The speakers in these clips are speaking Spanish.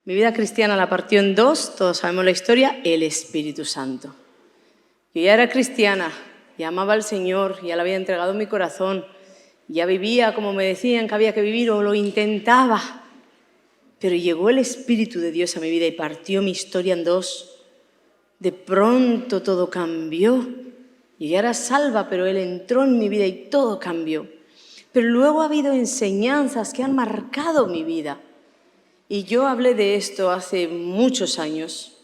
Mi vida cristiana la partió en dos, todos sabemos la historia, el Espíritu Santo. Yo ya era cristiana, ya amaba al Señor, ya le había entregado mi corazón, ya vivía como me decían que había que vivir o lo intentaba. Pero llegó el Espíritu de Dios a mi vida y partió mi historia en dos. De pronto todo cambió. Yo ya era salva, pero Él entró en mi vida y todo cambió. Pero luego ha habido enseñanzas que han marcado mi vida. Y yo hablé de esto hace muchos años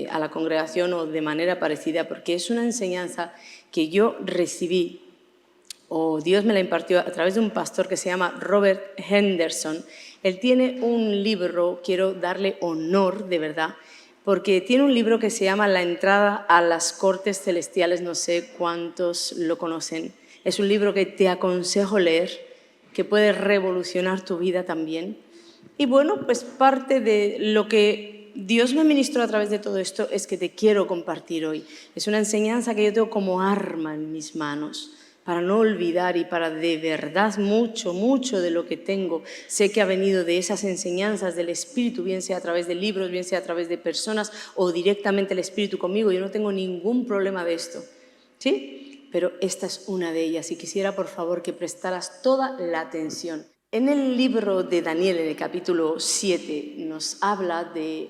a la congregación o de manera parecida, porque es una enseñanza que yo recibí, o Dios me la impartió a través de un pastor que se llama Robert Henderson. Él tiene un libro, quiero darle honor de verdad, porque tiene un libro que se llama La entrada a las cortes celestiales, no sé cuántos lo conocen. Es un libro que te aconsejo leer, que puede revolucionar tu vida también. Y bueno, pues parte de lo que Dios me ministró a través de todo esto es que te quiero compartir hoy. Es una enseñanza que yo tengo como arma en mis manos para no olvidar y para de verdad mucho de lo que tengo. Sé que ha venido de esas enseñanzas del Espíritu, bien sea a través de libros, bien sea a través de personas o directamente el Espíritu conmigo. Yo no tengo ningún problema de esto, ¿sí? Pero esta es una de ellas y quisiera por favor que prestaras toda la atención. En el libro de Daniel, en el capítulo 7, nos habla de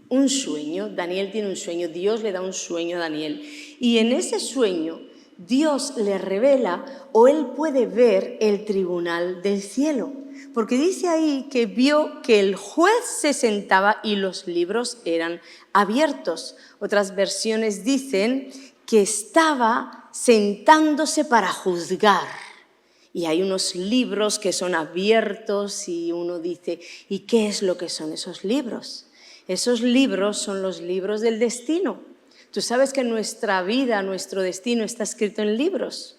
un sueño. Daniel tiene un sueño, Dios le da un sueño a Daniel. Y en ese sueño, Dios le revela o él puede ver el tribunal del cielo. Porque dice ahí que vio que el juez se sentaba y los libros eran abiertos. Otras versiones dicen que estaba sentándose para juzgar. Y hay unos libros que son abiertos y uno dice, ¿y qué es lo que son esos libros? Esos libros son los libros del destino. Tú sabes que nuestra vida, nuestro destino está escrito en libros.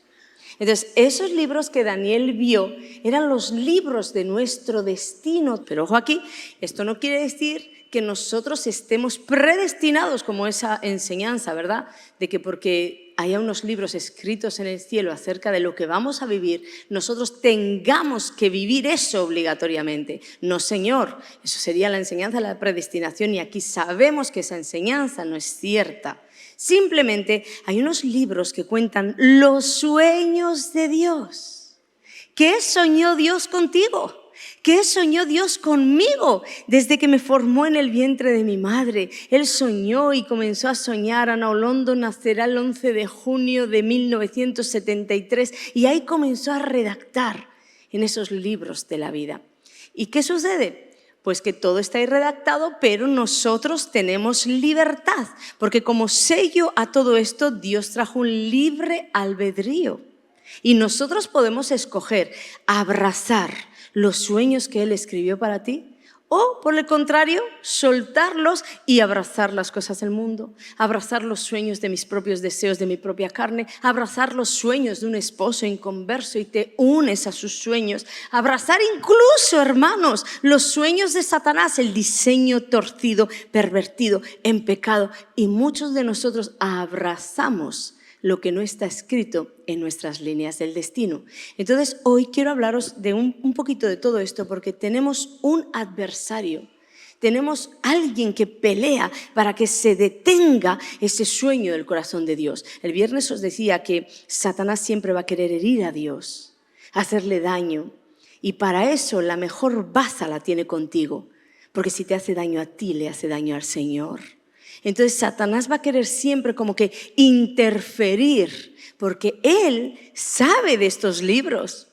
Entonces, esos libros que Daniel vio eran los libros de nuestro destino. Pero ojo aquí, esto no quiere decir que nosotros estemos predestinados como esa enseñanza, ¿verdad? De que porque haya unos libros escritos en el cielo acerca de lo que vamos a vivir, nosotros tengamos que vivir eso obligatoriamente. No, Señor, eso sería la enseñanza de la predestinación y aquí sabemos que esa enseñanza no es cierta. Simplemente hay unos libros que cuentan los sueños de Dios. ¿Qué soñó Dios contigo? ¿Qué soñó Dios conmigo desde que me formó en el vientre de mi madre? Él soñó y comenzó a soñar. Ana Olondo nacerá el 11 de junio de 1973 y ahí comenzó a redactar en esos libros de la vida. ¿Y qué sucede? Pues que todo está ahí redactado, pero nosotros tenemos libertad, porque como sello a todo esto, Dios trajo un libre albedrío y nosotros podemos escoger abrazar los sueños que Él escribió para ti o, por el contrario, soltarlos y abrazar las cosas del mundo, abrazar los sueños de mis propios deseos, de mi propia carne, abrazar los sueños de un esposo inconverso y te unes a sus sueños, abrazar incluso, hermanos, los sueños de Satanás, el diseño torcido, pervertido, en pecado, y muchos de nosotros abrazamos lo que no está escrito en nuestras líneas del destino. Entonces, hoy quiero hablaros de un poquito de todo esto porque tenemos un adversario, tenemos alguien que pelea para que se detenga ese sueño del corazón de Dios. El viernes os decía que Satanás siempre va a querer herir a Dios, hacerle daño, y para eso la mejor baza la tiene contigo, porque si te hace daño a ti, le hace daño al Señor. Entonces Satanás va a querer siempre como que interferir, porque él sabe de estos libros.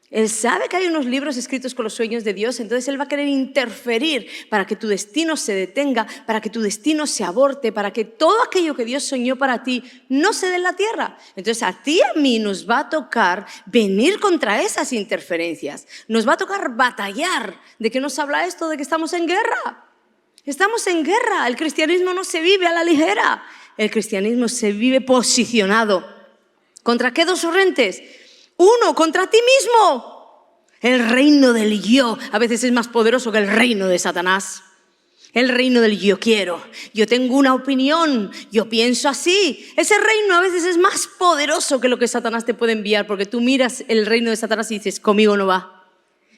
Él sabe que hay unos libros escritos con los sueños de Dios, entonces él va a querer interferir para que tu destino se detenga, para que tu destino se aborte, para que todo aquello que Dios soñó para ti no se dé en la tierra. Entonces a ti y a mí nos va a tocar venir contra esas interferencias, nos va a tocar batallar. ¿De qué nos habla esto? De que estamos en guerra. Estamos en guerra, el cristianismo no se vive a la ligera, el cristianismo se vive posicionado. ¿Contra qué dos frentes? Uno, contra ti mismo. El reino del yo a veces es más poderoso que el reino de Satanás. El reino del yo quiero, yo tengo una opinión, yo pienso así. Ese reino a veces es más poderoso que lo que Satanás te puede enviar, porque tú miras el reino de Satanás y dices, conmigo no va.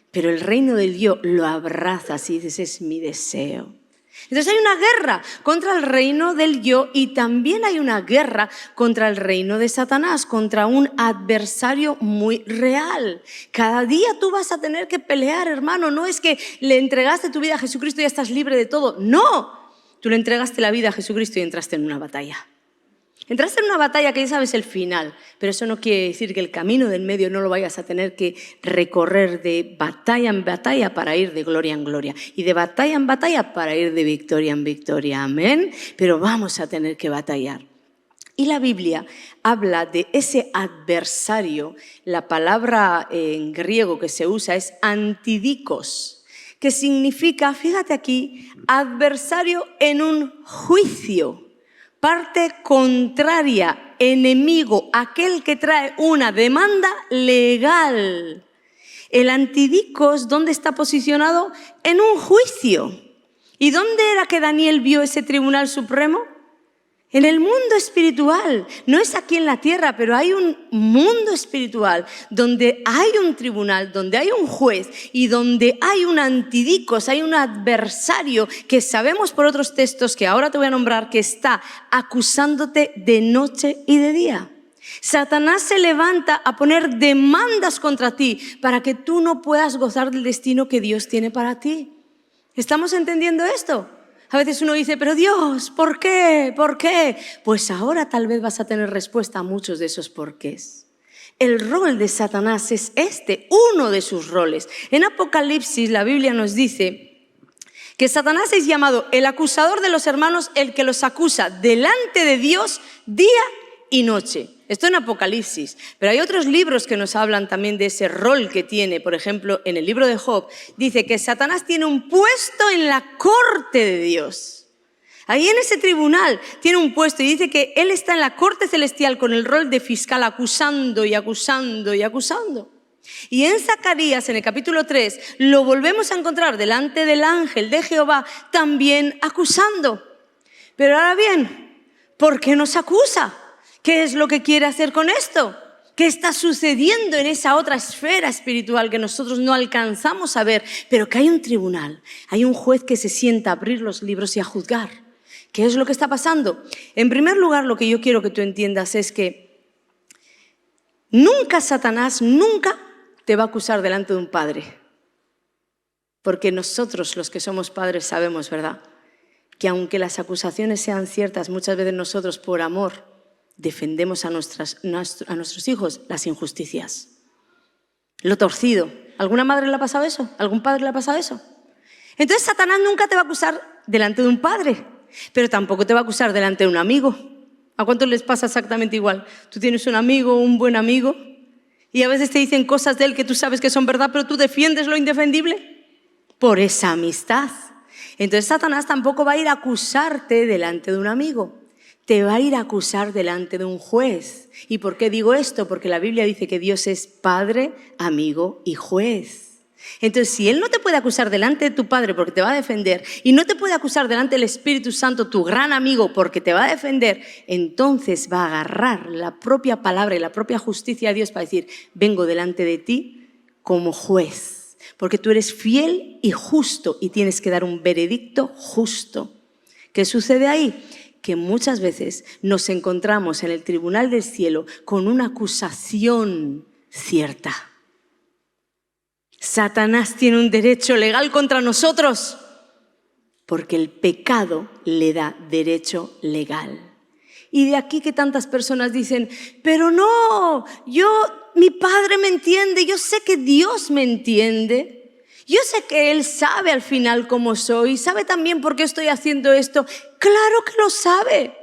Pero el reino del yo lo abrazas y dices, es mi deseo. Entonces hay una guerra contra el reino del yo y también hay una guerra contra el reino de Satanás, contra un adversario muy real. Cada día tú vas a tener que pelear, hermano. No es que le entregaste tu vida a Jesucristo y ya estás libre de todo. No, tú le entregaste la vida a Jesucristo y entraste en una batalla. Entraste en una batalla que ya sabes el final, pero eso no quiere decir que el camino del medio no lo vayas a tener que recorrer de batalla en batalla para ir de gloria en gloria y de batalla en batalla para ir de victoria en victoria. Amén. Pero vamos a tener que batallar. Y la Biblia habla de ese adversario. La palabra en griego que se usa es antidikos, que significa, fíjate aquí, adversario en un juicio. Parte contraria, enemigo, aquel que trae una demanda legal. El antidikos, ¿dónde está posicionado? En un juicio. ¿Y dónde era que Daniel vio ese tribunal supremo? En el mundo espiritual, no es aquí en la tierra, pero hay un mundo espiritual donde hay un tribunal, donde hay un juez y donde hay un antidikos, hay un adversario que sabemos por otros textos que ahora te voy a nombrar que está acusándote de noche y de día. Satanás se levanta a poner demandas contra ti para que tú no puedas gozar del destino que Dios tiene para ti. ¿Estamos entendiendo esto? A veces uno dice, pero Dios, ¿por qué? ¿Por qué? Pues ahora tal vez vas a tener respuesta a muchos de esos porqués. El rol de Satanás es uno de sus roles. En Apocalipsis la Biblia nos dice que Satanás es llamado el acusador de los hermanos, el que los acusa delante de Dios día y noche. Esto en Apocalipsis, pero hay otros libros que nos hablan también de ese rol que tiene. Por ejemplo, en el libro de Job dice que Satanás tiene un puesto en la corte de Dios. Ahí en ese tribunal tiene un puesto y dice que él está en la corte celestial con el rol de fiscal acusando y acusando y acusando. Y en Zacarías, en el capítulo 3, lo volvemos a encontrar delante del ángel de Jehová también acusando. Pero ahora bien, ¿por qué nos acusa? ¿Qué es lo que quiere hacer con esto? ¿Qué está sucediendo en esa otra esfera espiritual que nosotros no alcanzamos a ver? Pero que hay un tribunal, hay un juez que se sienta a abrir los libros y a juzgar. ¿Qué es lo que está pasando? En primer lugar, lo que yo quiero que tú entiendas es que nunca Satanás, nunca te va a acusar delante de un padre. Porque nosotros, los que somos padres, sabemos, ¿verdad?, que aunque las acusaciones sean ciertas, muchas veces nosotros por amor defendemos a nuestros hijos las injusticias. Lo torcido. ¿Alguna madre le ha pasado eso? ¿Algún padre le ha pasado eso? Entonces Satanás nunca te va a acusar delante de un padre, pero tampoco te va a acusar delante de un amigo. ¿A cuántos les pasa exactamente igual? Tú tienes un amigo, un buen amigo, y a veces te dicen cosas de él que tú sabes que son verdad, pero tú defiendes lo indefendible por esa amistad. Entonces Satanás tampoco va a ir a acusarte delante de un amigo. Te va a ir a acusar delante de un juez. ¿Y por qué digo esto? Porque la Biblia dice que Dios es padre, amigo y juez. Entonces, si Él no te puede acusar delante de tu Padre porque te va a defender y no te puede acusar delante del Espíritu Santo, tu gran amigo, porque te va a defender, entonces va a agarrar la propia palabra y la propia justicia de Dios para decir, vengo delante de ti como juez, porque tú eres fiel y justo y tienes que dar un veredicto justo. ¿Qué sucede ahí? Que muchas veces nos encontramos en el tribunal del cielo con una acusación cierta. Satanás tiene un derecho legal contra nosotros porque el pecado le da derecho legal. Y de aquí que tantas personas dicen, pero no, mi Padre me entiende, yo sé que Dios me entiende. Yo sé que Él sabe al final cómo soy, sabe también por qué estoy haciendo esto. Claro que lo sabe.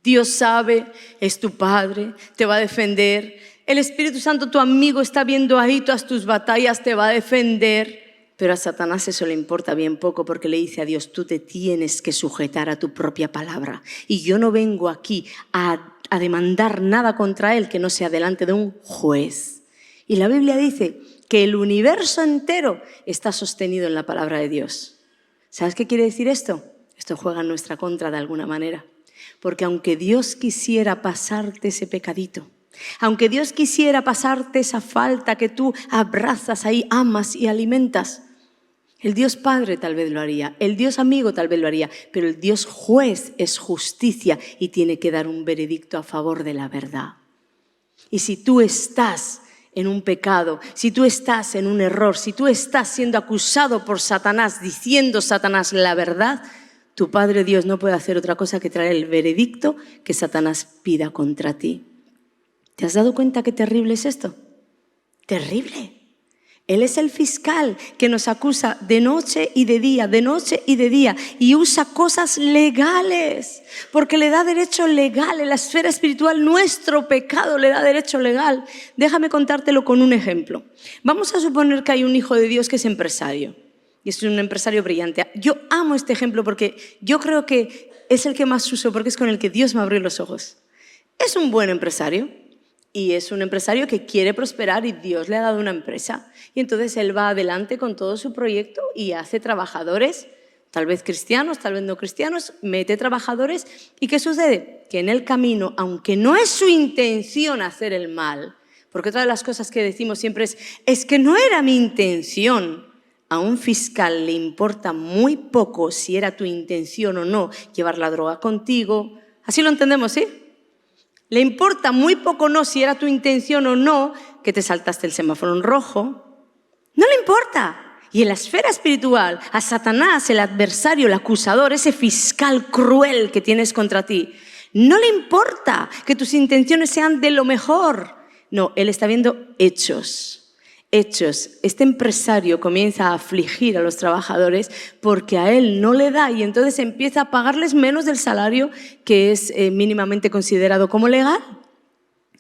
Dios sabe, es tu Padre, te va a defender. El Espíritu Santo, tu amigo, está viendo ahí todas tus batallas, te va a defender. Pero a Satanás eso le importa bien poco porque le dice a Dios, tú te tienes que sujetar a tu propia palabra. Y yo no vengo aquí a demandar nada contra Él que no sea delante de un juez. Y la Biblia dice que el universo entero está sostenido en la palabra de Dios. ¿Sabes qué quiere decir esto? Esto juega en nuestra contra de alguna manera. Porque aunque Dios quisiera pasarte ese pecadito, aunque Dios quisiera pasarte esa falta que tú abrazas ahí, amas y alimentas, El Dios Padre tal vez lo haría, el Dios amigo tal vez lo haría, pero el Dios juez es justicia y tiene que dar un veredicto a favor de la verdad. Y si tú estás en un pecado, si tú estás en un error, si tú estás siendo acusado por Satanás, diciendo Satanás la verdad, tu Padre Dios no puede hacer otra cosa que traer el veredicto que Satanás pida contra ti. ¿Te has dado cuenta qué terrible es esto? Terrible. Él es el fiscal que nos acusa de noche y de día, de noche y de día, y usa cosas legales, porque le da derecho legal. En la esfera espiritual nuestro pecado le da derecho legal. Déjame contártelo con un ejemplo. Vamos a suponer que hay un hijo de Dios que es empresario, y es un empresario brillante. Yo amo este ejemplo porque yo creo que es el que más uso, porque es con el que Dios me abrió los ojos. Es un buen empresario. Y es un empresario que quiere prosperar y Dios le ha dado una empresa. Y entonces él va adelante con todo su proyecto y hace trabajadores, tal vez cristianos, tal vez no cristianos, mete trabajadores. ¿Y qué sucede? Que en el camino, aunque no es su intención hacer el mal, porque otra de las cosas que decimos siempre es que no era mi intención. A un fiscal le importa muy poco si era tu intención o no llevar la droga contigo. Así lo entendemos, ¿sí? Le importa muy poco no si era tu intención o no que te saltaste el semáforo en rojo. No le importa. Y en la esfera espiritual, a Satanás, el adversario, el acusador, ese fiscal cruel que tienes contra ti, no le importa que tus intenciones sean de lo mejor. No, él está viendo hechos. Hechos. Este empresario comienza a afligir a los trabajadores porque a él no le da y entonces empieza a pagarles menos del salario que es mínimamente considerado como legal.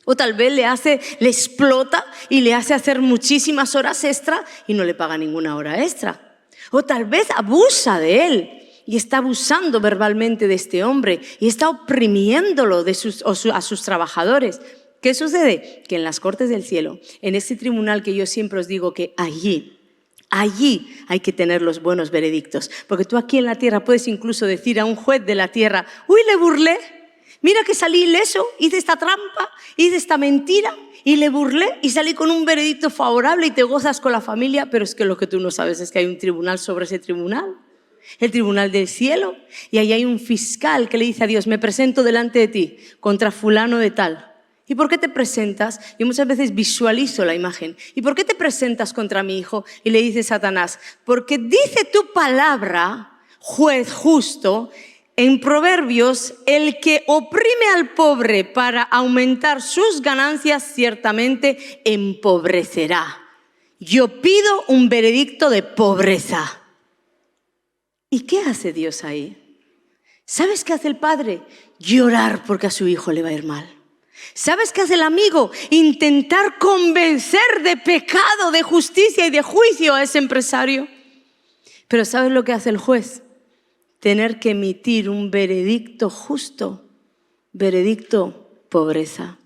O tal vez le explota y le hace hacer muchísimas horas extra y no le paga ninguna hora extra. O tal vez abusa de él y está abusando verbalmente de este hombre y está oprimiéndolo a sus trabajadores. ¿Qué sucede? Que en las cortes del cielo, en este tribunal que yo siempre os digo que allí hay que tener los buenos veredictos. Porque tú aquí en la tierra puedes incluso decir a un juez de la tierra, uy, le burlé, mira que salí ileso, hice esta trampa, hice esta mentira y le burlé y salí con un veredicto favorable y te gozas con la familia, pero es que lo que tú no sabes es que hay un tribunal sobre ese tribunal. El tribunal del cielo. Y ahí hay un fiscal que le dice a Dios, me presento delante de ti contra fulano de tal. ¿Y por qué te presentas? Yo muchas veces visualizo la imagen. ¿Y por qué te presentas contra mi hijo? Y le dice Satanás, porque dice tu palabra, juez justo, en Proverbios, el que oprime al pobre para aumentar sus ganancias ciertamente empobrecerá. Yo pido un veredicto de pobreza. ¿Y qué hace Dios ahí? ¿Sabes qué hace el padre? Llorar porque a su hijo le va a ir mal. ¿Sabes qué hace el amigo? Intentar convencer de pecado, de justicia y de juicio a ese empresario. Pero ¿sabes lo que hace el juez? Tener que emitir un veredicto justo, veredicto pobreza.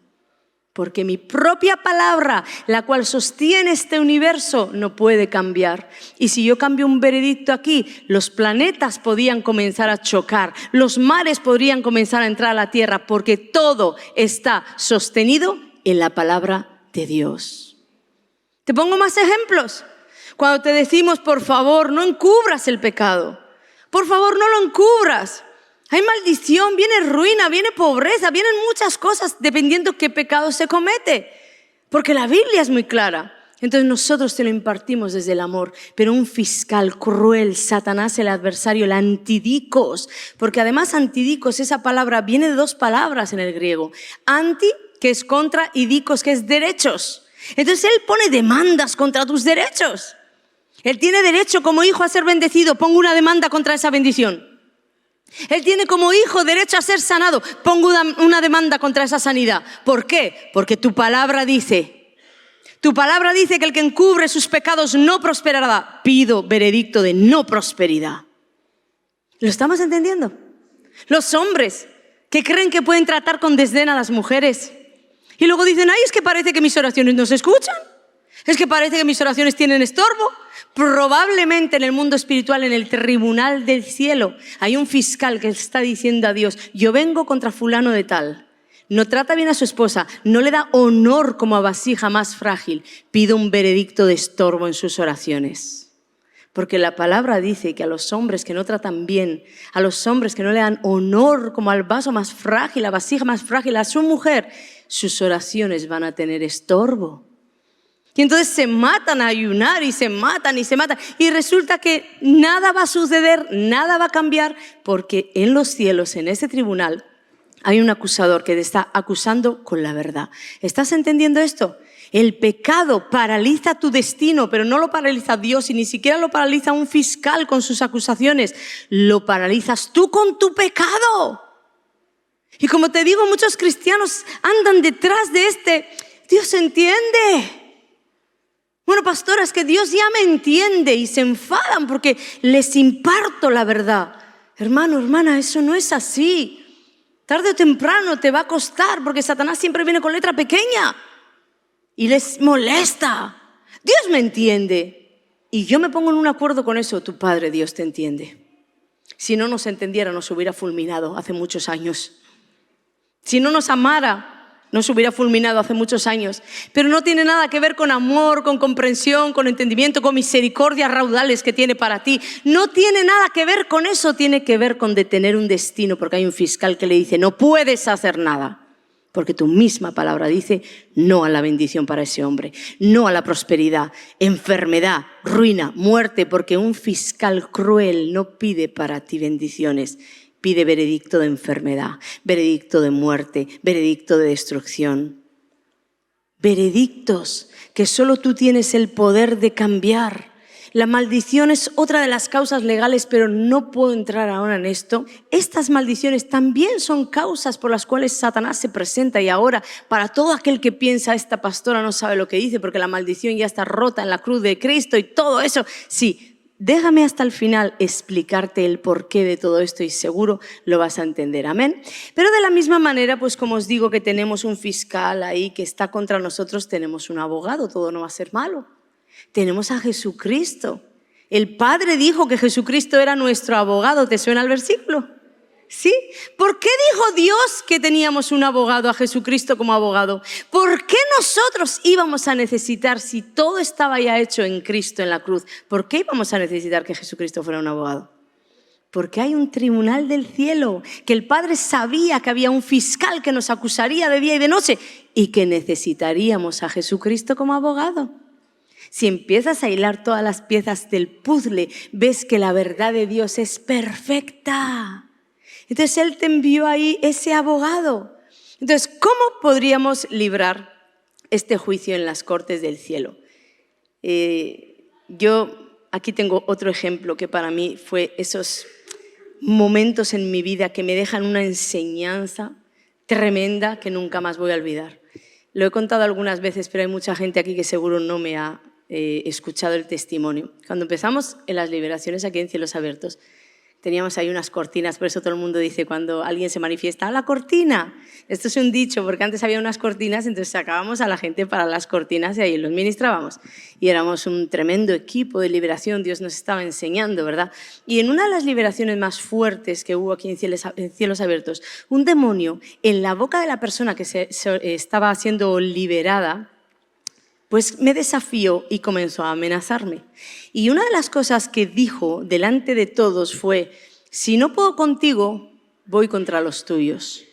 Porque mi propia palabra, la cual sostiene este universo, no puede cambiar. Y si yo cambio un veredicto aquí, los planetas podían comenzar a chocar, los mares podrían comenzar a entrar a la tierra, porque todo está sostenido en la palabra de Dios. Te pongo más ejemplos. Cuando te decimos, por favor, no encubras el pecado. Por favor, no lo encubras. Hay maldición, viene ruina, viene pobreza, vienen muchas cosas dependiendo qué pecado se comete. Porque la Biblia es muy clara. Entonces nosotros te lo impartimos desde el amor. Pero un fiscal cruel, Satanás, el adversario, el antidikos. Porque además antidikos, esa palabra viene de dos palabras en el griego. Anti, que es contra, y dikos, que es derechos. Entonces él pone demandas contra tus derechos. Él tiene derecho como hijo a ser bendecido. Pongo una demanda contra esa bendición. Él tiene como hijo derecho a ser sanado. Pongo una demanda contra esa sanidad. ¿Por qué? Porque tu palabra dice que el que encubre sus pecados no prosperará. Pido veredicto de no prosperidad. ¿Lo estamos entendiendo? Los hombres que creen que pueden tratar con desdén a las mujeres y luego dicen, ay, es que parece que mis oraciones no se escuchan. Es que parece que mis oraciones tienen estorbo. Probablemente en el mundo espiritual, en el tribunal del cielo, hay un fiscal que está diciendo a Dios, yo vengo contra fulano de tal. No trata bien a su esposa, no le da honor como a vasija más frágil. Pido un veredicto de estorbo en sus oraciones. Porque la palabra dice que a los hombres que no tratan bien, a los hombres que no le dan honor como al vaso más frágil, la vasija más frágil, a su mujer, sus oraciones van a tener estorbo. Y entonces se matan a ayunar y se matan y se matan. Y resulta que nada va a suceder, nada va a cambiar, porque en los cielos, en ese tribunal, hay un acusador que te está acusando con la verdad. ¿Estás entendiendo esto? El pecado paraliza tu destino, pero no lo paraliza Dios y ni siquiera lo paraliza un fiscal con sus acusaciones. Lo paralizas tú con tu pecado. Y como te digo, muchos cristianos andan detrás de Dios entiende. Bueno, pastora, es que Dios ya me entiende y se enfadan porque les imparto la verdad. Hermano, hermana, eso no es así. Tarde o temprano te va a costar porque Satanás siempre viene con letra pequeña y les molesta. Dios me entiende y yo me pongo en un acuerdo con eso. Tu Padre Dios te entiende. Si no nos entendiera, nos hubiera fulminado hace muchos años. Si no nos amara, nos hubiera fulminado hace muchos años. Pero no tiene nada que ver con amor, con comprensión, con entendimiento, con misericordias raudales que tiene para ti. No tiene nada que ver con eso, tiene que ver con detener un destino, porque hay un fiscal que le dice, no puedes hacer nada. Porque tu misma palabra dice no a la bendición para ese hombre, no a la prosperidad, enfermedad, ruina, muerte, porque un fiscal cruel no pide para ti bendiciones. Pide veredicto de enfermedad, veredicto de muerte, veredicto de destrucción. Veredictos que solo tú tienes el poder de cambiar. La maldición es otra de las causas legales, pero no puedo entrar ahora en esto. Estas maldiciones también son causas por las cuales Satanás se presenta. Y ahora, para todo aquel que piensa, esta pastora no sabe lo que dice porque la maldición ya está rota en la cruz de Cristo y todo eso. Sí. Déjame hasta el final explicarte el porqué de todo esto y seguro lo vas a entender, amén. Pero de la misma manera, pues como os digo que tenemos un fiscal ahí que está contra nosotros, tenemos un abogado, todo no va a ser malo. Tenemos a Jesucristo. El Padre dijo que Jesucristo era nuestro abogado, ¿te suena el versículo? ¿Sí? ¿Por qué dijo Dios que teníamos un abogado, a Jesucristo como abogado? ¿Por qué nosotros íbamos a necesitar, si todo estaba ya hecho en Cristo en la cruz, por qué íbamos a necesitar que Jesucristo fuera un abogado? Porque hay un tribunal del cielo, que el Padre sabía que había un fiscal que nos acusaría de día y de noche y que necesitaríamos a Jesucristo como abogado. Si empiezas a hilar todas las piezas del puzzle, ves que la verdad de Dios es perfecta. Entonces Él te envió ahí ese abogado. Entonces, ¿cómo podríamos librar este juicio en las cortes del cielo? Yo aquí tengo otro ejemplo que para mí fue esos momentos en mi vida que me dejan una enseñanza tremenda que nunca más voy a olvidar. Lo he contado algunas veces, pero hay mucha gente aquí que seguro no me ha escuchado el testimonio. Cuando empezamos en las liberaciones aquí en Cielos Abiertos, teníamos ahí unas cortinas, por eso todo el mundo dice cuando alguien se manifiesta, ¡a la cortina! Esto es un dicho, porque antes había unas cortinas, entonces sacábamos a la gente para las cortinas y ahí los ministrábamos. Y éramos un tremendo equipo de liberación, Dios nos estaba enseñando, ¿verdad? Y en una de las liberaciones más fuertes que hubo aquí en Cielos Abiertos, un demonio en la boca de la persona que estaba siendo liberada, pues me desafió y comenzó a amenazarme. Y una de las cosas que dijo delante de todos fue, si no puedo contigo, voy contra los tuyos.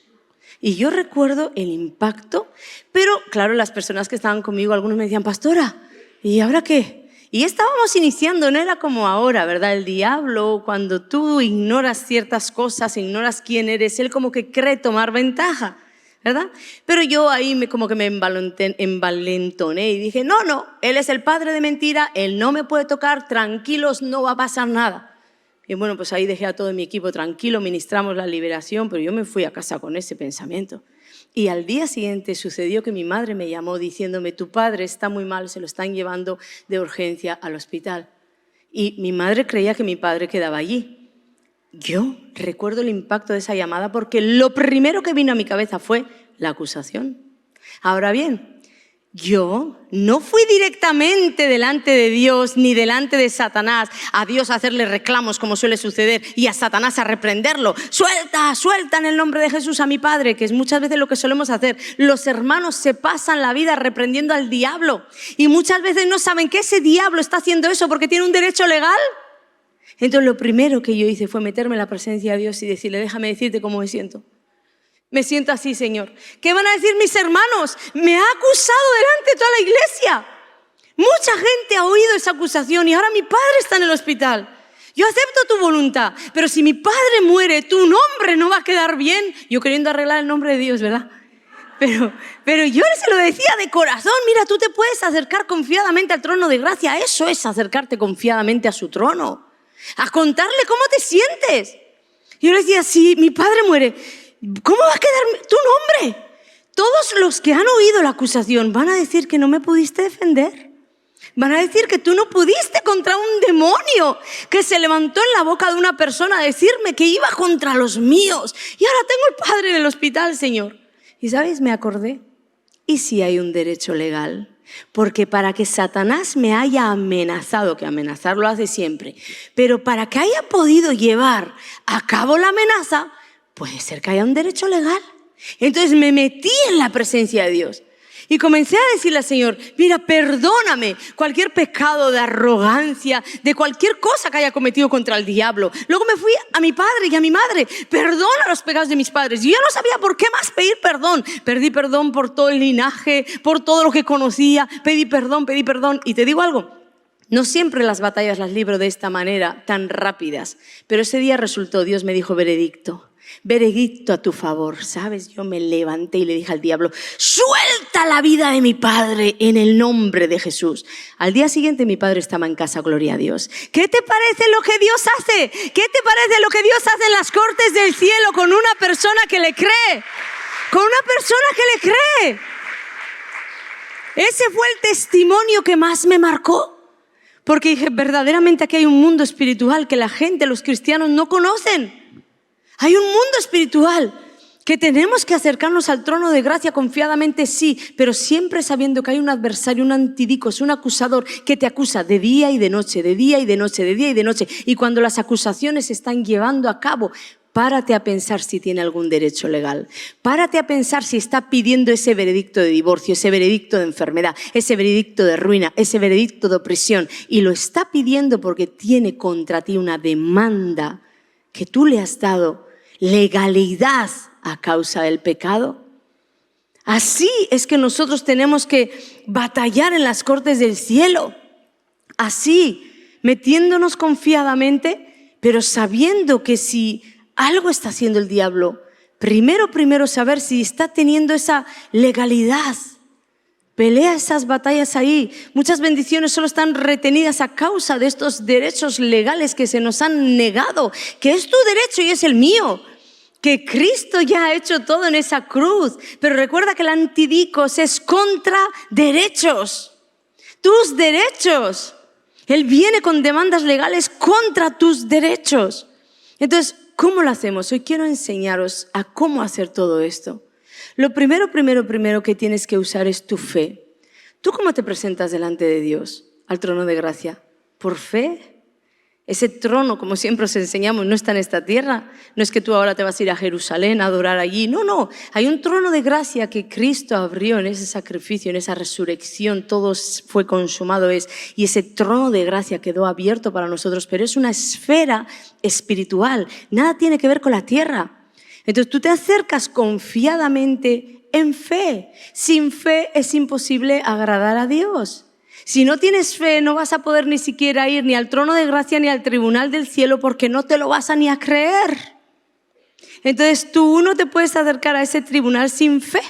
Y yo recuerdo el impacto, pero claro, las personas que estaban conmigo, algunos me decían, pastora, ¿y ahora qué? Y estábamos iniciando, no era como ahora, ¿verdad? El diablo, cuando tú ignoras ciertas cosas, ignoras quién eres, él como que cree tomar ventaja, ¿verdad? Pero yo ahí como que me envalentoné y dije, no, él es el padre de mentira, él no me puede tocar, tranquilos, no va a pasar nada. Y bueno, pues ahí dejé a todo mi equipo tranquilo, ministramos la liberación, pero yo me fui a casa con ese pensamiento. Y al día siguiente sucedió que mi madre me llamó diciéndome, tu padre está muy mal, se lo están llevando de urgencia al hospital. Y mi madre creía que mi padre quedaba allí. Yo recuerdo el impacto de esa llamada porque lo primero que vino a mi cabeza fue la acusación. Ahora bien, Yo no fui directamente delante de Dios ni delante de Satanás a Dios a hacerle reclamos como suele suceder y a Satanás a reprenderlo. Suelta, suelta en el nombre de Jesús a mi padre, que es muchas veces lo que solemos hacer. Los hermanos se pasan la vida reprendiendo al diablo y muchas veces no saben que ese diablo está haciendo eso porque tiene un derecho legal. Entonces lo primero que yo hice fue meterme en la presencia de Dios y decirle, déjame decirte cómo me siento. Me siento así, Señor. ¿Qué van a decir mis hermanos? Me ha acusado delante de toda la iglesia. Mucha gente ha oído esa acusación y ahora mi padre está en el hospital. Yo acepto tu voluntad, pero si mi padre muere, tu nombre no va a quedar bien. Yo queriendo arreglar el nombre de Dios, ¿verdad? Pero yo se lo decía de corazón. Mira, tú te puedes acercar confiadamente al trono de gracia. Eso es acercarte confiadamente a su trono. A contarle cómo te sientes. Yo le decía, si mi padre muere, ¿cómo va a quedar tu nombre? Todos los que han oído la acusación van a decir que no me pudiste defender. Van a decir que tú no pudiste contra un demonio que se levantó en la boca de una persona a decirme que iba contra los míos. Y ahora tengo el padre en el hospital, Señor. Y ¿sabes? Me acordé. ¿Y si hay un derecho legal? Porque para que Satanás me haya amenazado, que amenazar lo hace siempre, pero para que haya podido llevar a cabo la amenaza, puede ser que haya un derecho legal. Entonces me metí en la presencia de Dios y comencé a decirle al Señor, mira, perdóname cualquier pecado de arrogancia, de cualquier cosa que haya cometido contra el diablo. Luego me fui a mi padre y a mi madre, perdona los pecados de mis padres. Yo ya no sabía por qué más pedir perdón. Pedí perdón por todo el linaje, por todo lo que conocía, pedí perdón. Y te digo algo, no siempre las batallas las libro de esta manera, tan rápidas, pero ese día resultó, Dios me dijo veredicto a tu favor, ¿sabes? Yo me levanté y le dije al diablo, suelta la vida de mi padre en el nombre de Jesús. Al día siguiente mi padre estaba en casa, gloria a Dios. ¿Qué te parece lo que Dios hace? ¿Qué te parece lo que Dios hace en las cortes del cielo con una persona que le cree? Con una persona que le cree. Ese fue el testimonio que más me marcó. Porque dije, verdaderamente aquí hay un mundo espiritual que la gente, los cristianos no conocen. Hay un mundo espiritual que tenemos que acercarnos al trono de gracia confiadamente, sí, pero siempre sabiendo que hay un adversario, un antidicos, un acusador que te acusa de día y de noche, de día y de noche, de día y de noche. Y cuando las acusaciones se están llevando a cabo, párate a pensar si tiene algún derecho legal. Párate a pensar si está pidiendo ese veredicto de divorcio, ese veredicto de enfermedad, ese veredicto de ruina, ese veredicto de opresión. Y lo está pidiendo porque tiene contra ti una demanda que tú le has dado legalidad a causa del pecado. Así es que nosotros tenemos que batallar en las cortes del cielo. Así, metiéndonos confiadamente, pero sabiendo que si algo está haciendo el diablo, primero saber si está teniendo esa legalidad. Pelea esas batallas ahí. Muchas bendiciones solo están retenidas a causa de estos derechos legales que se nos han negado, que es tu derecho y es el mío, que Cristo ya ha hecho todo en esa cruz. Pero recuerda que el antidicos es contra derechos, tus derechos. Él viene con demandas legales contra tus derechos. Entonces, ¿cómo lo hacemos? Hoy quiero enseñaros a cómo hacer todo esto. Lo primero que tienes que usar es tu fe. ¿Tú cómo te presentas delante de Dios, al trono de gracia? ¿Por fe? Ese trono, como siempre os enseñamos, no está en esta tierra. No es que tú ahora te vas a ir a Jerusalén a adorar allí. No. Hay un trono de gracia que Cristo abrió en ese sacrificio, en esa resurrección. Todo fue consumado. Y ese trono de gracia quedó abierto para nosotros. Pero es una esfera espiritual. Nada tiene que ver con la tierra. Entonces tú te acercas confiadamente en fe. Sin fe es imposible agradar a Dios. Si no tienes fe, no vas a poder ni siquiera ir ni al trono de gracia ni al tribunal del cielo porque no te lo vas a ni a creer. Entonces tú no te puedes acercar a ese tribunal sin fe.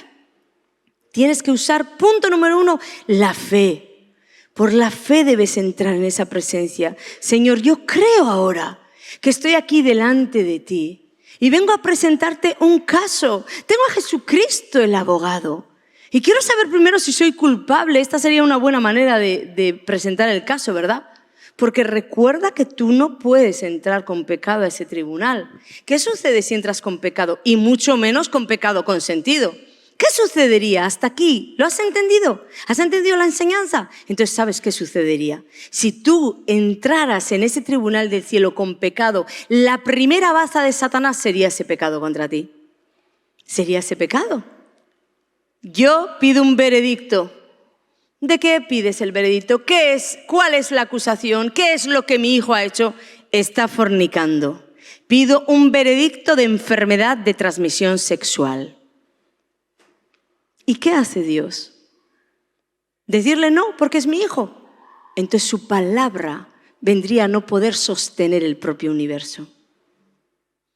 Tienes que usar, punto número 1, la fe. Por la fe debes entrar en esa presencia. Señor, yo creo ahora que estoy aquí delante de ti y vengo a presentarte un caso. Tengo a Jesucristo el abogado. Y quiero saber primero si soy culpable. Esta sería una buena manera de presentar el caso, ¿verdad? Porque recuerda que tú no puedes entrar con pecado a ese tribunal. ¿Qué sucede si entras con pecado? Y mucho menos con pecado consentido. ¿Qué sucedería hasta aquí? ¿Lo has entendido? ¿Has entendido la enseñanza? Entonces, ¿sabes qué sucedería? Si tú entraras en ese tribunal del cielo con pecado, la primera baza de Satanás sería ese pecado contra ti. Sería ese pecado. Yo pido un veredicto. ¿De qué pides el veredicto? ¿Qué es? ¿Cuál es la acusación? ¿Qué es lo que mi hijo ha hecho? Está fornicando. Pido un veredicto de enfermedad de transmisión sexual. ¿Y qué hace Dios? Decirle no, porque es mi hijo. Entonces su palabra vendría a no poder sostener el propio universo.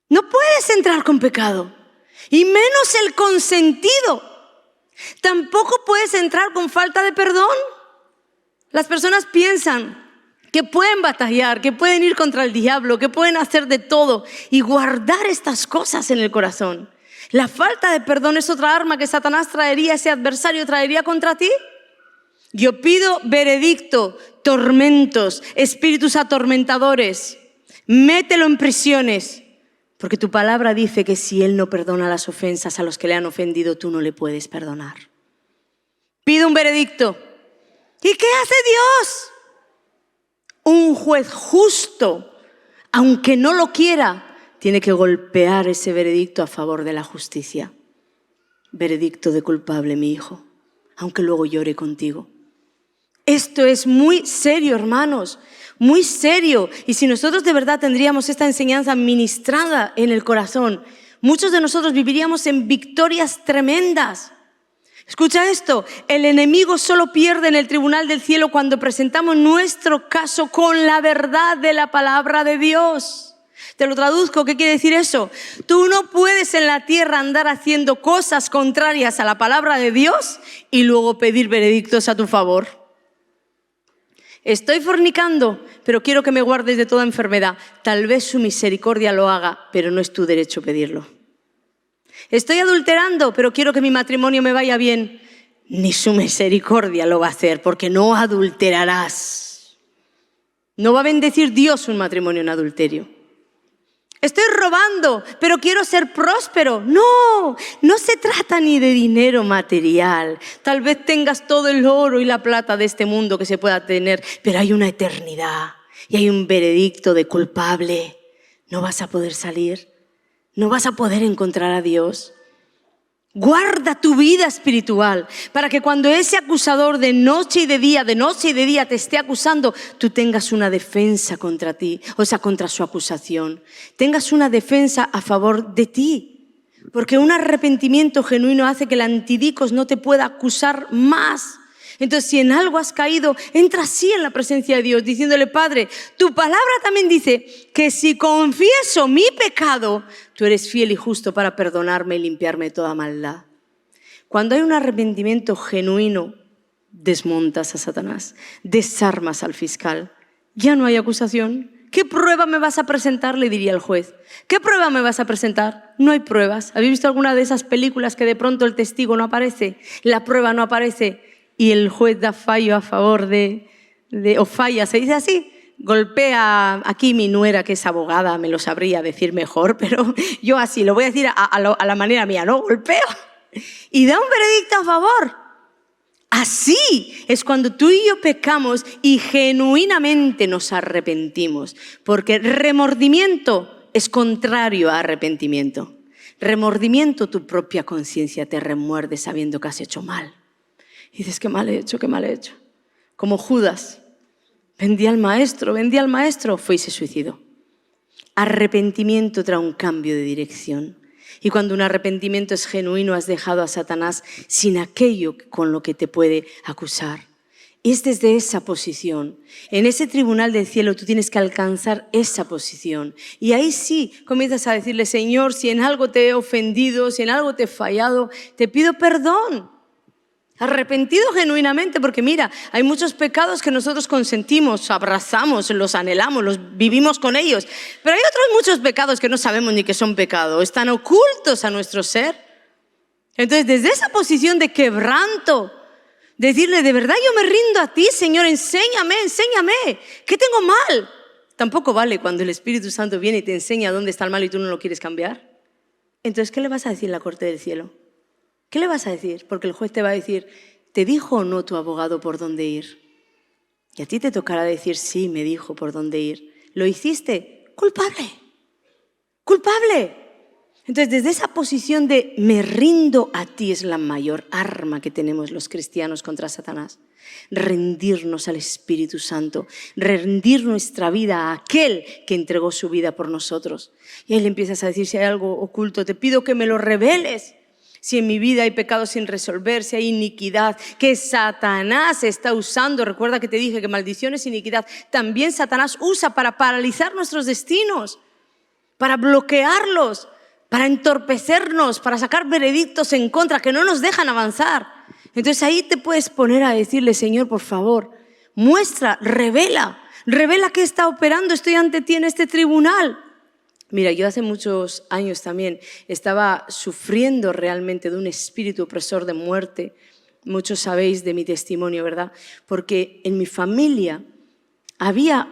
No puedes entrar con pecado, y menos el consentido. Tampoco puedes entrar con falta de perdón. Las personas piensan que pueden batallar, que pueden ir contra el diablo, que pueden hacer de todo y guardar estas cosas en el corazón. La falta de perdón es otra arma que Satanás traería, ese adversario traería contra ti. Yo pido veredicto, tormentos, espíritus atormentadores. Mételo en prisiones, porque tu palabra dice que si Él no perdona las ofensas a los que le han ofendido, tú no le puedes perdonar. Pido un veredicto. ¿Y qué hace Dios? Un juez justo, aunque no lo quiera, tiene que golpear ese veredicto a favor de la justicia. Veredicto de culpable, mi hijo, aunque luego llore contigo. Esto es muy serio, hermanos, muy serio. Y si nosotros de verdad tendríamos esta enseñanza ministrada en el corazón, muchos de nosotros viviríamos en victorias tremendas. Escucha esto, el enemigo solo pierde en el tribunal del cielo cuando presentamos nuestro caso con la verdad de la palabra de Dios. Te lo traduzco, ¿qué quiere decir eso? Tú no puedes en la tierra andar haciendo cosas contrarias a la palabra de Dios y luego pedir veredictos a tu favor. Estoy fornicando, pero quiero que me guardes de toda enfermedad. Tal vez su misericordia lo haga, pero no es tu derecho pedirlo. Estoy adulterando, pero quiero que mi matrimonio me vaya bien. Ni su misericordia lo va a hacer, porque no adulterarás. No va a bendecir Dios un matrimonio en adulterio. Estoy robando, pero quiero ser próspero. No, no se trata ni de dinero material. Tal vez tengas todo el oro y la plata de este mundo que se pueda tener, pero hay una eternidad y hay un veredicto de culpable. No vas a poder salir, no vas a poder encontrar a Dios. Guarda tu vida espiritual para que cuando ese acusador de noche y de día te esté acusando, tú tengas una defensa contra ti, o sea, contra su acusación. Tengas una defensa a favor de ti, porque un arrepentimiento genuino hace que el antidicos no te pueda acusar más. Entonces, si en algo has caído, entra así en la presencia de Dios, diciéndole: Padre, tu palabra también dice que si confieso mi pecado, tú eres fiel y justo para perdonarme y limpiarme de toda maldad. Cuando hay un arrepentimiento genuino, desmontas a Satanás, desarmas al fiscal. Ya no hay acusación. ¿Qué prueba me vas a presentar?, le diría el juez. ¿Qué prueba me vas a presentar? No hay pruebas. ¿Habéis visto alguna de esas películas que de pronto el testigo no aparece, la prueba no aparece y el juez da fallo a favor o falla, se dice así? Golpea, aquí mi nuera que es abogada me lo sabría decir mejor, pero yo así lo voy a decir a la manera mía, ¿no? Golpeo y da un veredicto a favor. Así es cuando tú y yo pecamos y genuinamente nos arrepentimos, porque remordimiento es contrario a arrepentimiento. Remordimiento, tu propia conciencia te remuerde sabiendo que has hecho mal. Y dices: qué mal he hecho, qué mal he hecho. Como Judas, vendía al maestro, fue y se suicidó. Arrepentimiento trae un cambio de dirección. Y cuando un arrepentimiento es genuino, has dejado a Satanás sin aquello con lo que te puede acusar. Y es desde esa posición, en ese tribunal del cielo, tú tienes que alcanzar esa posición. Y ahí sí comienzas a decirle: Señor, si en algo te he ofendido, si en algo te he fallado, te pido perdón. Arrepentido genuinamente, porque mira, hay muchos pecados que nosotros consentimos, abrazamos, los anhelamos, los vivimos con ellos. Pero hay otros muchos pecados que no sabemos ni que son pecados, están ocultos a nuestro ser. Entonces, desde esa posición de quebranto, decirle: de verdad yo me rindo a ti, Señor, enséñame, ¿qué tengo mal? Tampoco vale cuando el Espíritu Santo viene y te enseña dónde está el mal y tú no lo quieres cambiar. Entonces, ¿qué le vas a decir en la corte del cielo? ¿Qué le vas a decir? Porque el juez te va a decir, ¿te dijo o no tu abogado por dónde ir? Y a ti te tocará decir, sí, me dijo por dónde ir. ¿Lo hiciste? Culpable. Culpable. Entonces, desde esa posición de me rindo a ti es la mayor arma que tenemos los cristianos contra Satanás. Rendirnos al Espíritu Santo, rendir nuestra vida a aquel que entregó su vida por nosotros. Y ahí le empiezas a decir, si hay algo oculto, te pido que me lo reveles. Si en mi vida hay pecado sin resolver, si hay iniquidad, que Satanás está usando, recuerda que te dije que maldición es iniquidad, también Satanás usa para paralizar nuestros destinos, para bloquearlos, para entorpecernos, para sacar veredictos en contra que no nos dejan avanzar. Entonces ahí te puedes poner a decirle, Señor, por favor, muestra, revela qué está operando, estoy ante ti en este tribunal. Mira, yo hace muchos años también estaba sufriendo realmente de un espíritu opresor de muerte. Muchos sabéis de mi testimonio, ¿verdad? Porque en mi familia había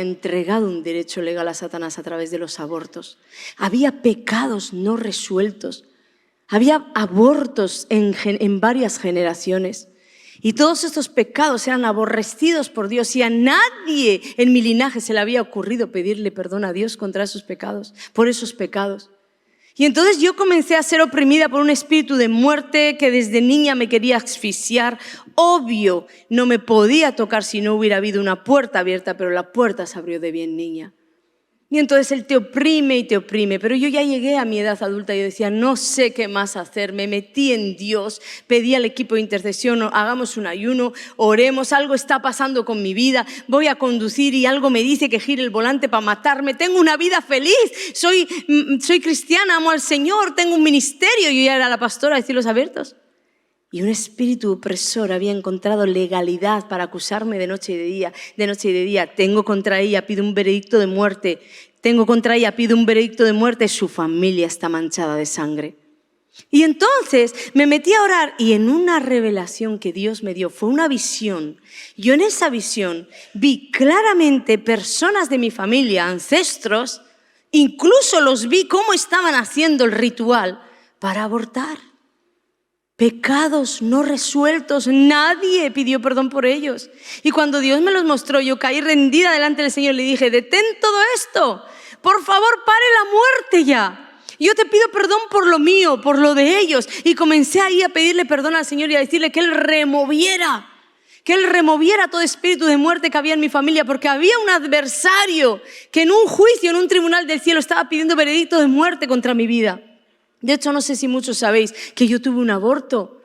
entregado un derecho legal a Satanás a través de los abortos. Había pecados no resueltos. Había abortos en varias generaciones. Y todos estos pecados eran aborrecidos por Dios y a nadie en mi linaje se le había ocurrido pedirle perdón a Dios contra esos pecados, por esos pecados. Y entonces yo comencé a ser oprimida por un espíritu de muerte que desde niña me quería asfixiar. Obvio, no me podía tocar si no hubiera habido una puerta abierta, pero la puerta se abrió de bien niña. Y entonces él te oprime y te oprime. Pero yo ya llegué a mi edad adulta y yo decía, no sé qué más hacer. Me metí en Dios, pedí al equipo de intercesión, hagamos un ayuno, oremos, algo está pasando con mi vida, voy a conducir y algo me dice que gire el volante para matarme. Tengo una vida feliz, soy cristiana, amo al Señor, tengo un ministerio. Yo ya era la pastora de Cielos Abiertos. Y un espíritu opresor había encontrado legalidad para acusarme de noche y de día. Tengo contra ella, pido un veredicto de muerte. Su familia está manchada de sangre. Y entonces me metí a orar y en una revelación que Dios me dio, fue una visión. Yo en esa visión vi claramente personas de mi familia, ancestros, incluso los vi cómo estaban haciendo el ritual para abortar. Pecados no resueltos, nadie pidió perdón por ellos. Y cuando Dios me los mostró, yo caí rendida delante del Señor y le dije, detén todo esto, por favor, pare la muerte ya. Yo te pido perdón por lo mío, por lo de ellos. Y comencé ahí a pedirle perdón al Señor y a decirle que Él removiera todo espíritu de muerte que había en mi familia, porque había un adversario que en un juicio, en un tribunal del cielo, estaba pidiendo veredicto de muerte contra mi vida. De hecho, no sé si muchos sabéis que yo tuve un aborto.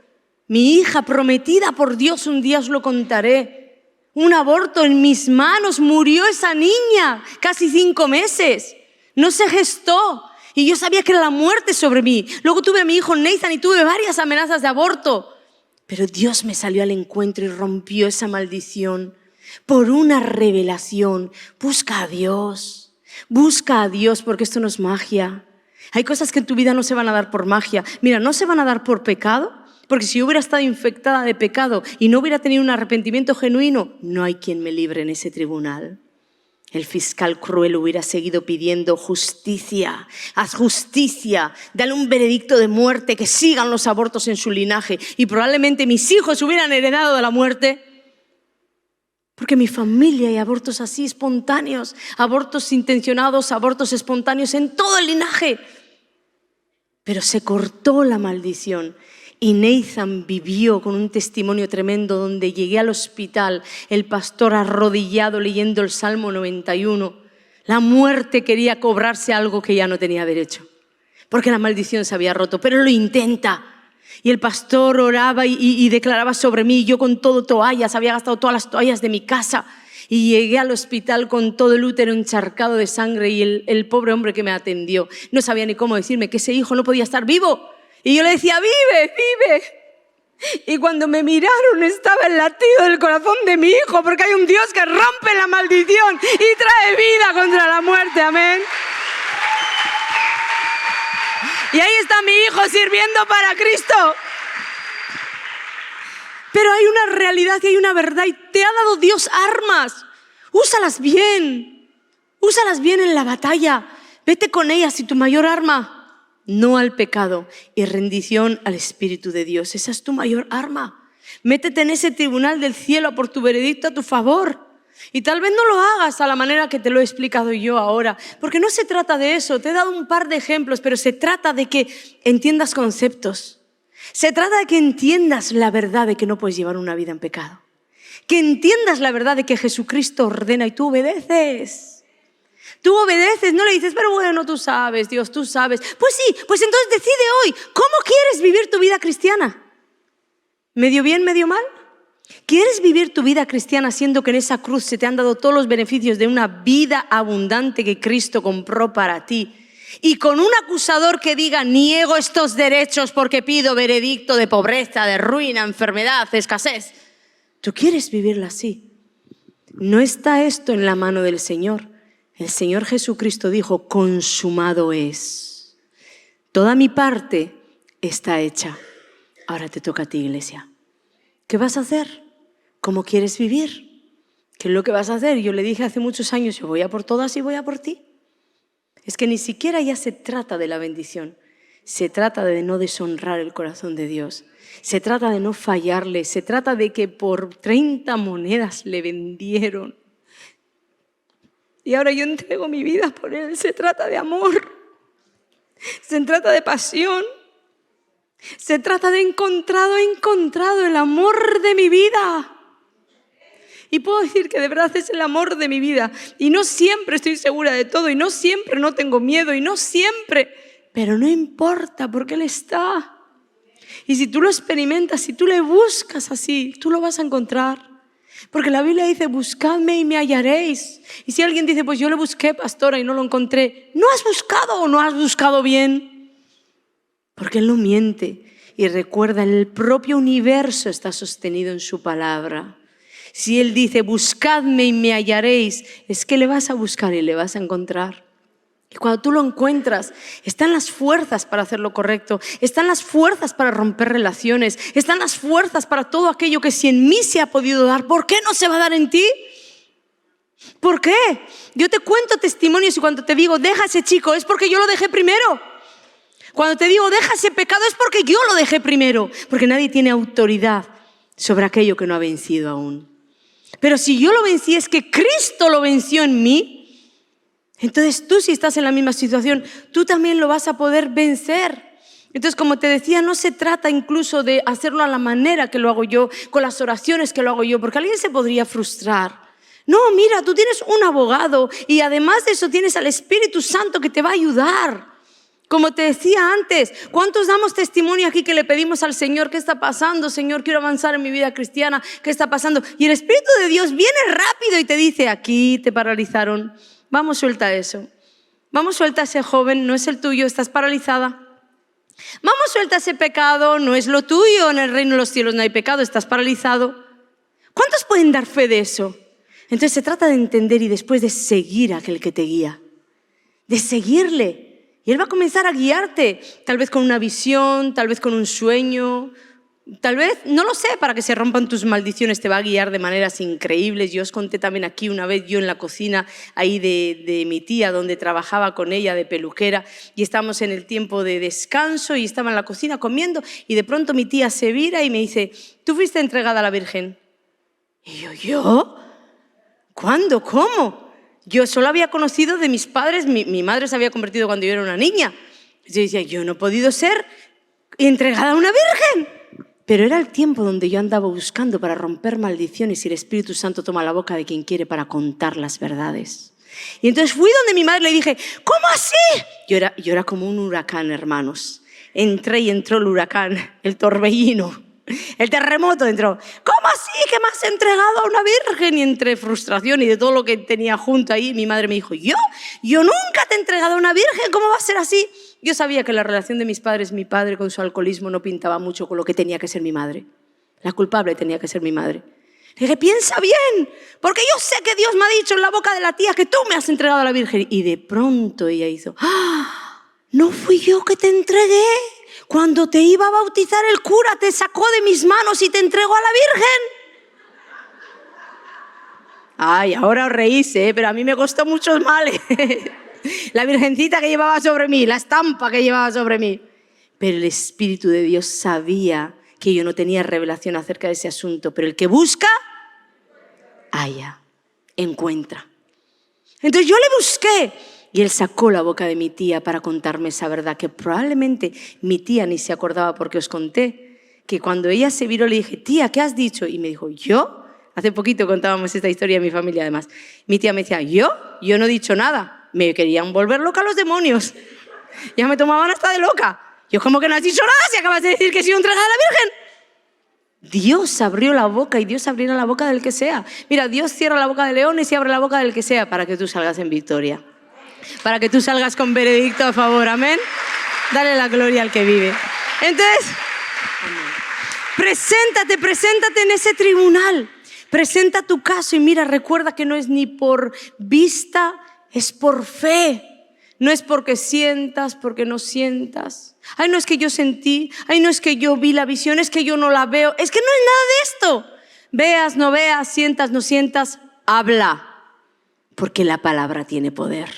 Mi hija prometida por Dios, un día os lo contaré. Un aborto en mis manos, murió esa niña, casi 5 meses. No se gestó y yo sabía que era la muerte sobre mí. Luego tuve a mi hijo Nathan y tuve varias amenazas de aborto. Pero Dios me salió al encuentro y rompió esa maldición por una revelación. Busca a Dios porque esto no es magia. Hay cosas que en tu vida no se van a dar por magia. Mira, no se van a dar por pecado, porque si yo hubiera estado infectada de pecado y no hubiera tenido un arrepentimiento genuino, no hay quien me libre en ese tribunal. El fiscal cruel hubiera seguido pidiendo justicia, haz justicia, dale un veredicto de muerte, que sigan los abortos en su linaje. Y probablemente mis hijos hubieran heredado de la muerte. Porque en mi familia hay abortos así, espontáneos, abortos intencionados, abortos espontáneos en todo el linaje. Pero se cortó la maldición y Nathan vivió con un testimonio tremendo donde llegué al hospital, el pastor arrodillado leyendo el Salmo 91. La muerte quería cobrarse algo que ya no tenía derecho, porque la maldición se había roto, pero lo intenta. Y el pastor oraba y declaraba sobre mí, yo con todo toallas, había gastado todas las toallas de mi casa. Y llegué al hospital con todo el útero encharcado de sangre y el pobre hombre que me atendió no sabía ni cómo decirme que ese hijo no podía estar vivo. Y yo le decía, vive, vive. Y cuando me miraron estaba el latido del corazón de mi hijo, porque hay un Dios que rompe la maldición y trae vida contra la muerte. Amén. Y ahí está mi hijo sirviendo para Cristo. Pero hay una realidad y hay una verdad y te ha dado Dios armas. Úsalas bien en la batalla. Vete con ellas y tu mayor arma no al pecado, y rendición al Espíritu de Dios. Esa es tu mayor arma. Métete en ese tribunal del cielo por tu veredicto a tu favor. Y tal vez no lo hagas a la manera que te lo he explicado yo ahora, porque no se trata de eso. Te he dado un par de ejemplos, pero se trata de que entiendas conceptos. Se trata de que entiendas la verdad de que no puedes llevar una vida en pecado. Que entiendas la verdad de que Jesucristo ordena y tú obedeces. Tú obedeces, no le dices, pero bueno, tú sabes, Dios, tú sabes. Pues sí, pues entonces decide hoy, ¿cómo quieres vivir tu vida cristiana? ¿Medio bien, medio mal? ¿Quieres vivir tu vida cristiana siendo que en esa cruz se te han dado todos los beneficios de una vida abundante que Cristo compró para ti? Y con un acusador que diga, niego estos derechos porque pido veredicto de pobreza, de ruina, enfermedad, escasez. ¿Tú quieres vivirla así? No está esto en la mano del Señor. El Señor Jesucristo dijo, consumado es. Toda mi parte está hecha. Ahora te toca a ti, iglesia. ¿Qué vas a hacer? ¿Cómo quieres vivir? ¿Qué es lo que vas a hacer? Yo le dije hace muchos años, yo voy a por todas y voy a por ti. Es que ni siquiera ya se trata de la bendición. Se trata de no deshonrar el corazón de Dios. Se trata de no fallarle. Se trata de que por 30 monedas le vendieron. Y ahora yo entrego mi vida por Él. Se trata de amor. Se trata de pasión. Se trata de he encontrado el amor de mi vida. Y puedo decir que de verdad es el amor de mi vida. Y no siempre estoy segura de todo. Y no siempre no tengo miedo. Y no siempre. Pero no importa porque Él está. Y si tú lo experimentas, si tú le buscas así, tú lo vas a encontrar. Porque la Biblia dice, buscadme y me hallaréis. Y si alguien dice, pues yo le busqué, pastora, y no lo encontré. ¿No has buscado o no has buscado bien? Porque Él no miente. Y recuerda, el propio universo está sostenido en su palabra. Si Él dice, buscadme y me hallaréis, es que le vas a buscar y le vas a encontrar. Y cuando tú lo encuentras, están las fuerzas para hacer lo correcto, están las fuerzas para romper relaciones, están las fuerzas para todo aquello que si en mí se ha podido dar, ¿por qué no se va a dar en ti? ¿Por qué? Yo te cuento testimonios y cuando te digo, deja ese chico, es porque yo lo dejé primero. Cuando te digo, deja ese pecado, es porque yo lo dejé primero. Porque nadie tiene autoridad sobre aquello que no ha vencido aún. Pero si yo lo vencí, es que Cristo lo venció en mí. Entonces tú, si estás en la misma situación, tú también lo vas a poder vencer. Entonces, como te decía, no se trata incluso de hacerlo a la manera que lo hago yo, con las oraciones que lo hago yo, porque alguien se podría frustrar. No, mira, tú tienes un abogado y además de eso tienes al Espíritu Santo que te va a ayudar. Como te decía antes, ¿cuántos damos testimonio aquí que le pedimos al Señor, qué está pasando? Señor, quiero avanzar en mi vida cristiana, ¿qué está pasando? Y el Espíritu de Dios viene rápido y te dice, aquí te paralizaron. Vamos, suelta eso. Vamos, suelta ese joven, no es el tuyo, estás paralizada. Vamos, suelta ese pecado, no es lo tuyo, en el reino de los cielos no hay pecado, estás paralizado. ¿Cuántos pueden dar fe de eso? Entonces se trata de entender y después de seguir a aquel que te guía, de seguirle. Y Él va a comenzar a guiarte, tal vez con una visión, tal vez con un sueño, tal vez, no lo sé, para que se rompan tus maldiciones, te va a guiar de maneras increíbles. Yo os conté también aquí una vez, yo en la cocina ahí de mi tía, donde trabajaba con ella de peluquera, y estábamos en el tiempo de descanso y estaba en la cocina comiendo, y de pronto mi tía se vira y me dice, ¿tú fuiste entregada a la Virgen? Y yo, ¿cuándo? ¿Cómo? Yo solo había conocido de mis padres, mi madre se había convertido cuando yo era una niña. Yo decía, yo no he podido ser entregada a una virgen. Pero era el tiempo donde yo andaba buscando para romper maldiciones y el Espíritu Santo toma la boca de quien quiere para contar las verdades. Y entonces fui donde mi madre le dije, ¿cómo así? Yo era como un huracán, hermanos. Entré y entró el huracán, el torbellino. El terremoto entró. ¿Cómo así que me has entregado a una virgen? Y entre frustración y de todo lo que tenía junto ahí, mi madre me dijo, ¿yo nunca te he entregado a una virgen, ¿cómo va a ser así? Yo sabía que la relación de mis padres, mi padre con su alcoholismo no pintaba mucho con lo que tenía que ser mi madre. La culpable tenía que ser mi madre. Le dije, piensa bien, porque yo sé que Dios me ha dicho en la boca de la tía que tú me has entregado a la virgen. Y de pronto ella hizo, ¿no fui yo que te entregué? Cuando te iba a bautizar el cura te sacó de mis manos y te entregó a la Virgen. Ay, ahora os reís, pero a mí me costó muchos males. la virgencita que llevaba sobre mí, la estampa que llevaba sobre mí. Pero el Espíritu de Dios sabía que yo no tenía revelación acerca de ese asunto. Pero el que busca, halla, encuentra. Entonces yo le busqué y él sacó la boca de mi tía para contarme esa verdad, que probablemente mi tía ni se acordaba porque os conté que cuando ella se viró le dije, tía, ¿qué has dicho? Y me dijo, ¿yo? Hace poquito contábamos esta historia en mi familia además. Mi tía me decía, ¿yo? Yo no he dicho nada. Me querían volver loca los demonios. Ya me tomaban hasta de loca. Yo, como que no has dicho nada si acabas de decir que he sido entregada a la Virgen. Dios abrió la boca y Dios abrirá la boca del que sea. Mira, Dios cierra la boca de leones y abre la boca del que sea para que tú salgas en victoria. Para que tú salgas con veredicto a favor. Amén. Dale la gloria al que vive. Entonces, preséntate en ese tribunal. Presenta tu caso y mira, recuerda que no es ni por vista, es por fe. No es porque sientas, porque no sientas. Ay, no es que yo sentí. Ay, no es que yo vi la visión, es que yo no la veo. Es que no es nada de esto. Veas, no veas, sientas, no sientas, habla. Porque la palabra tiene poder.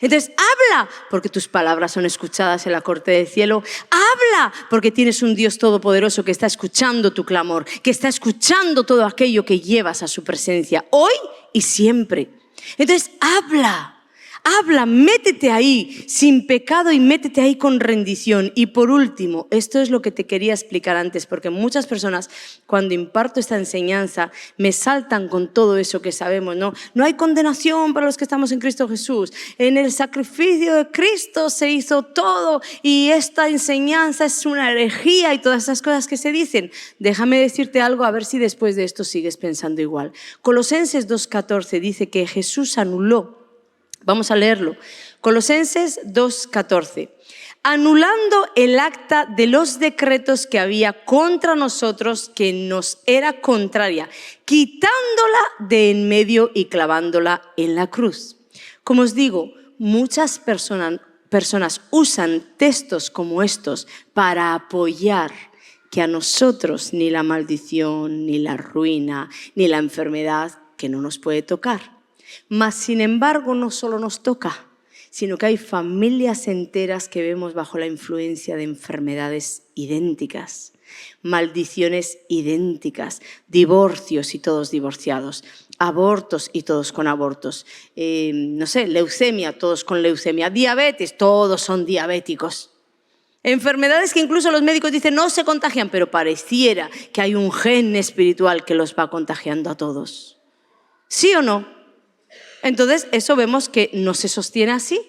Entonces, habla, porque tus palabras son escuchadas en la corte del cielo. Habla, porque tienes un Dios todopoderoso que está escuchando tu clamor, que está escuchando todo aquello que llevas a su presencia, hoy y siempre. Entonces, habla. Habla, métete ahí sin pecado y métete ahí con rendición. Y por último, esto es lo que te quería explicar antes, porque muchas personas cuando imparto esta enseñanza me saltan con todo eso que sabemos, ¿no? No hay condenación para los que estamos en Cristo Jesús. En el sacrificio de Cristo se hizo todo y esta enseñanza es una herejía y todas esas cosas que se dicen. Déjame decirte algo a ver si después de esto sigues pensando igual. Colosenses 2:14 dice que Jesús anuló. Vamos a leerlo. Colosenses 2:14. Anulando el acta de los decretos que había contra nosotros, que nos era contraria, quitándola de en medio y clavándola en la cruz. Como os digo, muchas personas usan textos como estos para apoyar que a nosotros ni la maldición, ni la ruina, ni la enfermedad que no nos puede tocar. Mas, sin embargo, no solo nos toca, sino que hay familias enteras que vemos bajo la influencia de enfermedades idénticas, maldiciones idénticas, divorcios y todos divorciados, abortos y todos con abortos, no sé, leucemia, todos con leucemia, diabetes, todos son diabéticos. Enfermedades que incluso los médicos dicen no se contagian, pero pareciera que hay un gen espiritual que los va contagiando a todos. ¿Sí o no? Entonces, eso vemos que no se sostiene así.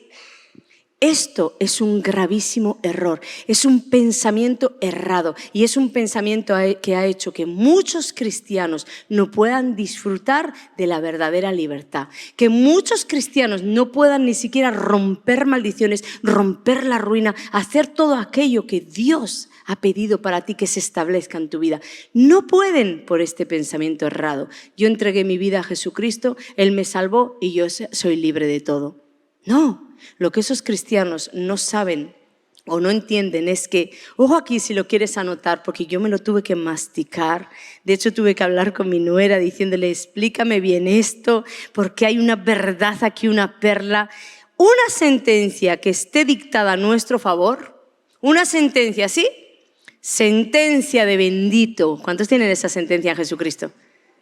Esto es un gravísimo error, es un pensamiento errado y es un pensamiento que ha hecho que muchos cristianos no puedan disfrutar de la verdadera libertad, que muchos cristianos no puedan ni siquiera romper maldiciones, romper la ruina, hacer todo aquello que Dios ha pedido para ti que se establezca en tu vida. No pueden por este pensamiento errado. Yo entregué mi vida a Jesucristo, Él me salvó y yo soy libre de todo. No. Lo que esos cristianos no saben o no entienden es que, ojo aquí si lo quieres anotar, porque yo me lo tuve que masticar. De hecho, tuve que hablar con mi nuera diciéndole, explícame bien esto, porque hay una verdad aquí, una perla. Una sentencia que esté dictada a nuestro favor, una sentencia, ¿sí? Sentencia de bendito. ¿Cuántos tienen esa sentencia en Jesucristo?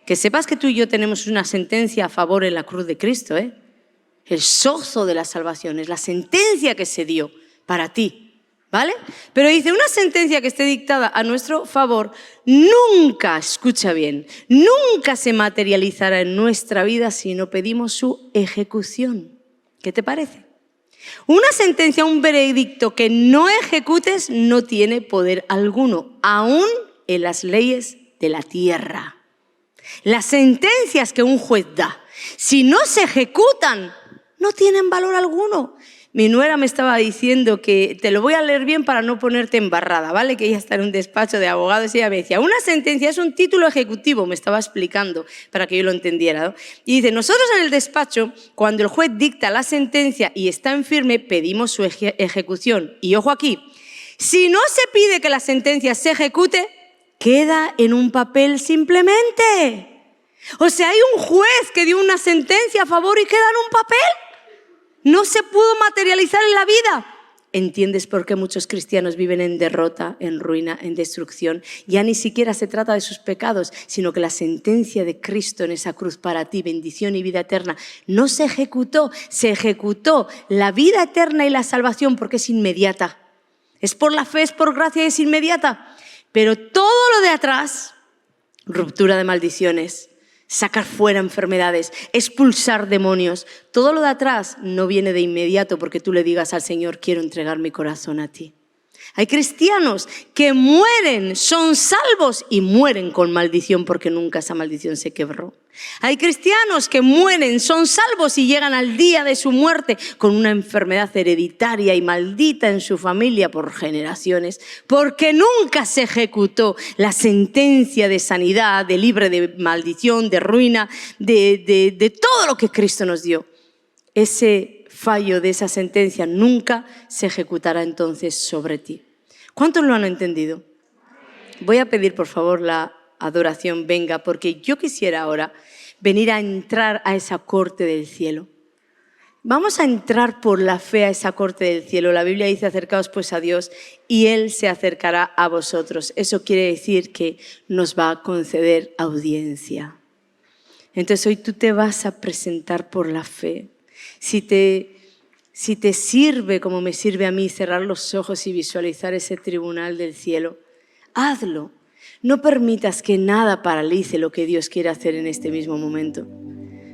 Que sepas que tú y yo tenemos una sentencia a favor en la cruz de Cristo, ¿eh? El sozo de la salvación es la sentencia que se dio para ti, ¿vale? Pero dice, una sentencia que esté dictada a nuestro favor nunca, escucha bien, nunca se materializará en nuestra vida si no pedimos su ejecución. ¿Qué te parece? Una sentencia, un veredicto que no ejecutes no tiene poder alguno, aún en las leyes de la tierra. Las sentencias que un juez da, si no se ejecutan, no tienen valor alguno. Mi nuera me estaba diciendo que, te lo voy a leer bien para no ponerte embarrada, ¿vale? Que ella está en un despacho de abogados y ella me decía, una sentencia es un título ejecutivo, me estaba explicando para que yo lo entendiera, ¿no? Y dice, nosotros en el despacho, cuando el juez dicta la sentencia y está en firme, pedimos su ejecución. Y ojo aquí, si no se pide que la sentencia se ejecute, queda en un papel simplemente. O sea, hay un juez que dio una sentencia a favor y queda en un papel. no se pudo materializar en la vida. ¿Entiendes por qué muchos cristianos viven en derrota, en ruina, en destrucción? Ya ni siquiera se trata de sus pecados, sino que la sentencia de Cristo en esa cruz para ti, bendición y vida eterna, no se ejecutó. Se ejecutó la vida eterna y la salvación porque es inmediata. Es por la fe, es por gracia y es inmediata. Pero todo lo de atrás, ruptura de maldiciones, sacar fuera enfermedades, expulsar demonios, todo lo de atrás no viene de inmediato porque tú le digas al Señor, quiero entregar mi corazón a ti. Hay cristianos que mueren, son salvos y mueren con maldición porque nunca esa maldición se quebró. Hay cristianos que mueren, son salvos y llegan al día de su muerte con una enfermedad hereditaria y maldita en su familia por generaciones, porque nunca se ejecutó la sentencia de sanidad, de libre de maldición, de ruina, de todo lo que Cristo nos dio. Ese fallo de esa sentencia nunca se ejecutará entonces sobre ti. ¿Cuántos lo han entendido? Voy a pedir, por favor, la adoración venga, porque yo quisiera ahora venir a entrar a esa corte del cielo. Vamos a entrar por la fe a esa corte del cielo. La Biblia dice, acercaos pues a Dios y Él se acercará a vosotros. Eso quiere decir que nos va a conceder audiencia. Entonces hoy tú te vas a presentar por la fe. Si te sirve, como me sirve a mí, cerrar los ojos y visualizar ese tribunal del cielo, hazlo. No permitas que nada paralice lo que Dios quiere hacer en este mismo momento.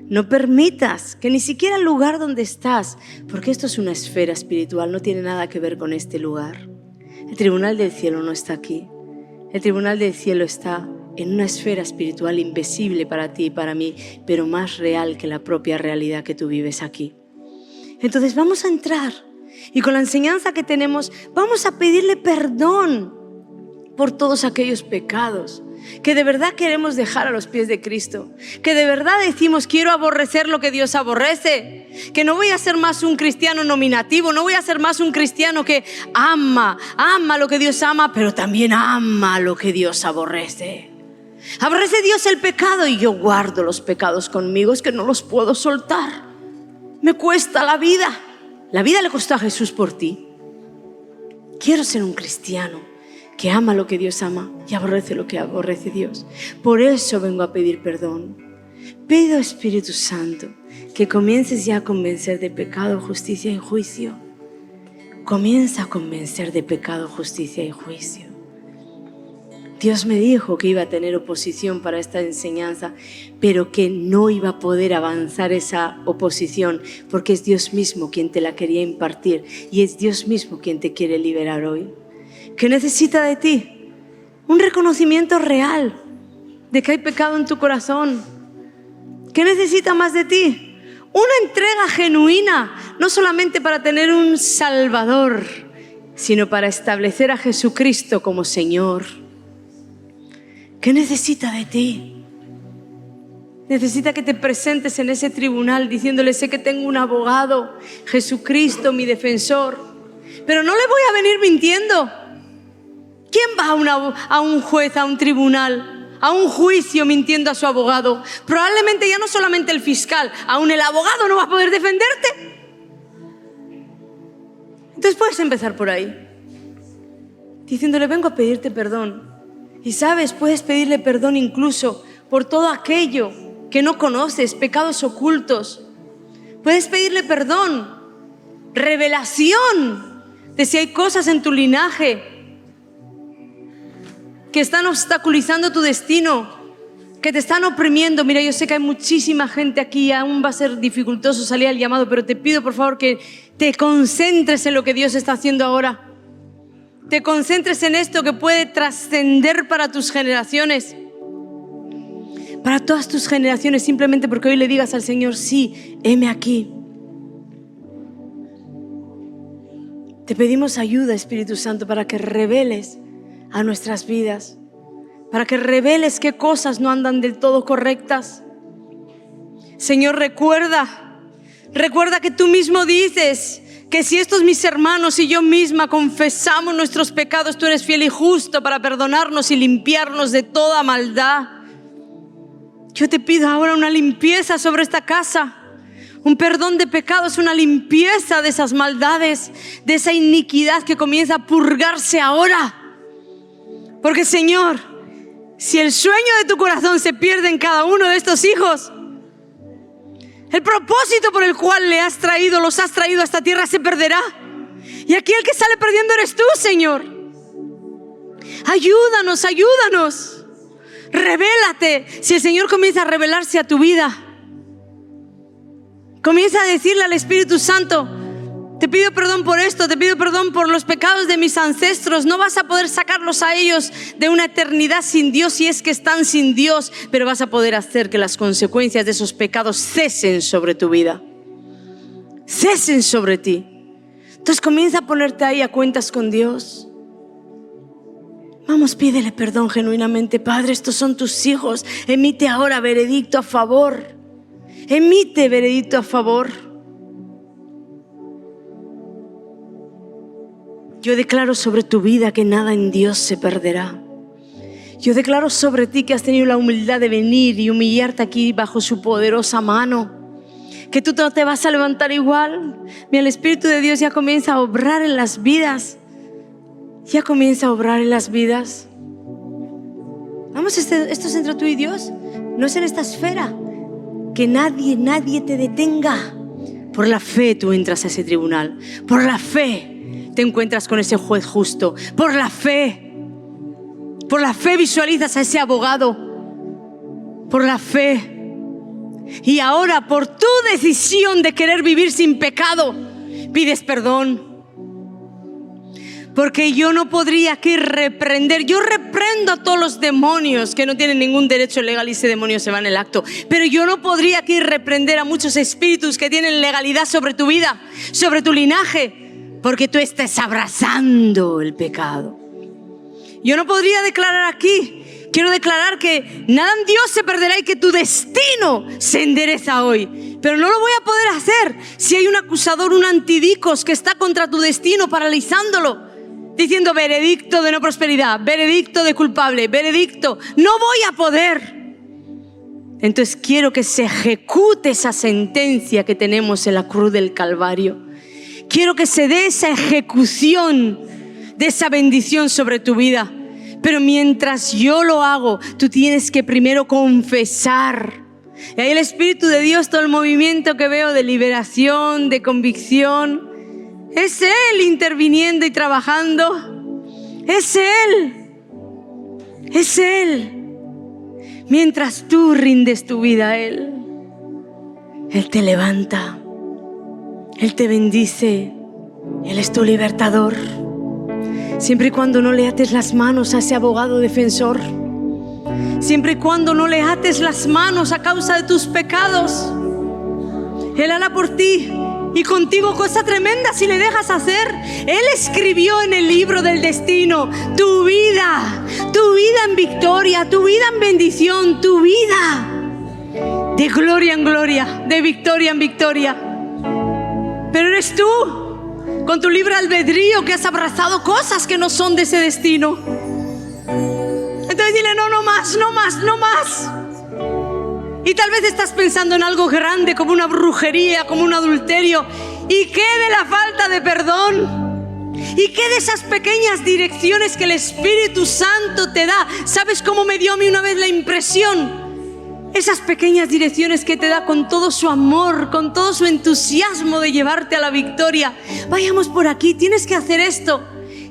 No permitas que ni siquiera el lugar donde estás, porque esto es una esfera espiritual, no tiene nada que ver con este lugar. El tribunal del cielo no está aquí. El tribunal del cielo está en una esfera espiritual invisible para ti y para mí, pero más real que la propia realidad que tú vives aquí. Entonces vamos a entrar y con la enseñanza que tenemos vamos a pedirle perdón por todos aquellos pecados que de verdad queremos dejar a los pies de Cristo, que de verdad decimos quiero aborrecer lo que Dios aborrece, que no voy a ser más un cristiano nominativo, no voy a ser más un cristiano que ama lo que Dios ama, pero también ama lo que Dios aborrece. Aborrece Dios el pecado y yo guardo los pecados conmigo, es que no los puedo soltar, me cuesta la vida le costó a Jesús por ti. Quiero ser un cristiano que ama lo que Dios ama y aborrece lo que aborrece Dios. Por eso vengo a pedir perdón. Pido, Espíritu Santo, que comiences ya a convencer de pecado, justicia y juicio. Comienza a convencer de pecado, justicia y juicio. Dios me dijo que iba a tener oposición para esta enseñanza, pero que no iba a poder avanzar esa oposición porque es Dios mismo quien te la quería impartir y es Dios mismo quien te quiere liberar hoy. ¿Qué necesita de ti? Un reconocimiento real de que hay pecado en tu corazón. ¿Qué necesita más de ti? Una entrega genuina, no solamente para tener un Salvador, sino para establecer a Jesucristo como Señor. ¿Qué necesita de ti? Necesita que te presentes en ese tribunal diciéndole, sé que tengo un abogado, Jesucristo, mi defensor, pero no le voy a venir mintiendo. ¿Quién va a un juez, a un tribunal, a un juicio mintiendo a su abogado? Probablemente ya no solamente el fiscal, aún el abogado no va a poder defenderte. Entonces puedes empezar por ahí, diciéndole, vengo a pedirte perdón. Y sabes, puedes pedirle perdón incluso por todo aquello que no conoces, pecados ocultos. Puedes pedirle perdón, revelación de si hay cosas en tu linaje que están obstaculizando tu destino, que te están oprimiendo. Mira, yo sé que hay muchísima gente aquí y aún va a ser dificultoso salir al llamado, pero te pido por favor que te concentres en lo que Dios está haciendo ahora. Te concentres en esto que puede trascender para tus generaciones, para todas tus generaciones, simplemente porque hoy le digas al Señor, sí, heme aquí. Te pedimos ayuda, Espíritu Santo, para que reveles a nuestras vidas, para que reveles qué cosas no andan del todo correctas. Señor, recuerda que tú mismo dices que si estos mis hermanos y yo misma confesamos nuestros pecados, tú eres fiel y justo para perdonarnos y limpiarnos de toda maldad. Yo te pido ahora una limpieza sobre esta casa, Un perdón de pecados, una limpieza de esas maldades, de esa iniquidad que comienza a purgarse ahora. Porque, Señor, si el sueño de tu corazón se pierde en cada uno de estos hijos, el propósito por el cual los has traído a esta tierra se perderá. Y aquí el que sale perdiendo eres tú, Señor. Ayúdanos, ayúdanos. Revélate. Si el Señor comienza a revelarse a tu vida, comienza a decirle al Espíritu Santo: te pido perdón por esto, te pido perdón por los pecados de mis ancestros. No vas a poder sacarlos a ellos de una eternidad sin Dios si es que están sin Dios, pero vas a poder hacer que las consecuencias de esos pecados cesen sobre tu vida, cesen sobre ti. Entonces comienza a ponerte ahí a cuentas con Dios. Vamos, pídele perdón genuinamente. Padre, estos son tus hijos. Emite ahora veredicto a favor. Emite veredicto a favor. Yo declaro sobre tu vida que nada en Dios se perderá. Yo declaro sobre ti que has tenido la humildad de venir y humillarte aquí bajo su poderosa mano, que tú no te vas a levantar igual. Mira, el Espíritu de Dios ya comienza a obrar en las vidas. Ya comienza a obrar en las vidas. Vamos, esto es entre tú y Dios. No es en esta esfera. Que nadie te detenga. Por la fe tú entras a ese tribunal. Por la fe te encuentras con ese juez justo. Por la fe visualizas a ese abogado. Por la fe. Y ahora, por tu decisión de querer vivir sin pecado, pides perdón. Porque yo no podría aquí reprender. Yo reprendo a todos los demonios que no tienen ningún derecho legal y ese demonio se va en el acto. Pero yo no podría aquí reprender a muchos espíritus que tienen legalidad sobre tu vida, sobre tu linaje, porque tú estás abrazando el pecado. Yo no podría declarar aquí. Quiero declarar que nada en Dios se perderá y que tu destino se endereza hoy. Pero no lo voy a poder hacer si hay un acusador, un antidicos que está contra tu destino, paralizándolo, diciendo veredicto de no prosperidad, veredicto de culpable, veredicto. No voy a poder. Entonces quiero que se ejecute esa sentencia que tenemos en la cruz del Calvario. Quiero que se dé esa ejecución de esa bendición sobre tu vida. Pero mientras yo lo hago, tú tienes que primero confesar. Y ahí el Espíritu de Dios, todo el movimiento que veo de liberación, de convicción, es Él interviniendo y trabajando. Es Él. Es Él. Mientras tú rindes tu vida a Él, Él te levanta. Él te bendice. Él es tu libertador. Siempre y cuando no le ates las manos a ese abogado defensor. Siempre y cuando no le ates las manos a causa de tus pecados. Él hará por ti y contigo cosa tremenda si le dejas hacer. Él escribió en el libro del destino tu vida en victoria, tu vida en bendición, tu vida de gloria en gloria, de victoria en victoria. Pero eres tú, con tu libre albedrío, que has abrazado cosas que no son de ese destino. Entonces dile: no más, no más, no más. Y tal vez estás pensando en algo grande, como una brujería, como un adulterio. ¿Y qué de la falta de perdón? ¿Y qué de esas pequeñas direcciones que el Espíritu Santo te da? ¿Sabes cómo me dio a mí una vez la impresión? Esas pequeñas direcciones que te da con todo su amor, con todo su entusiasmo de llevarte a la victoria. Vayamos por aquí, tienes que hacer esto.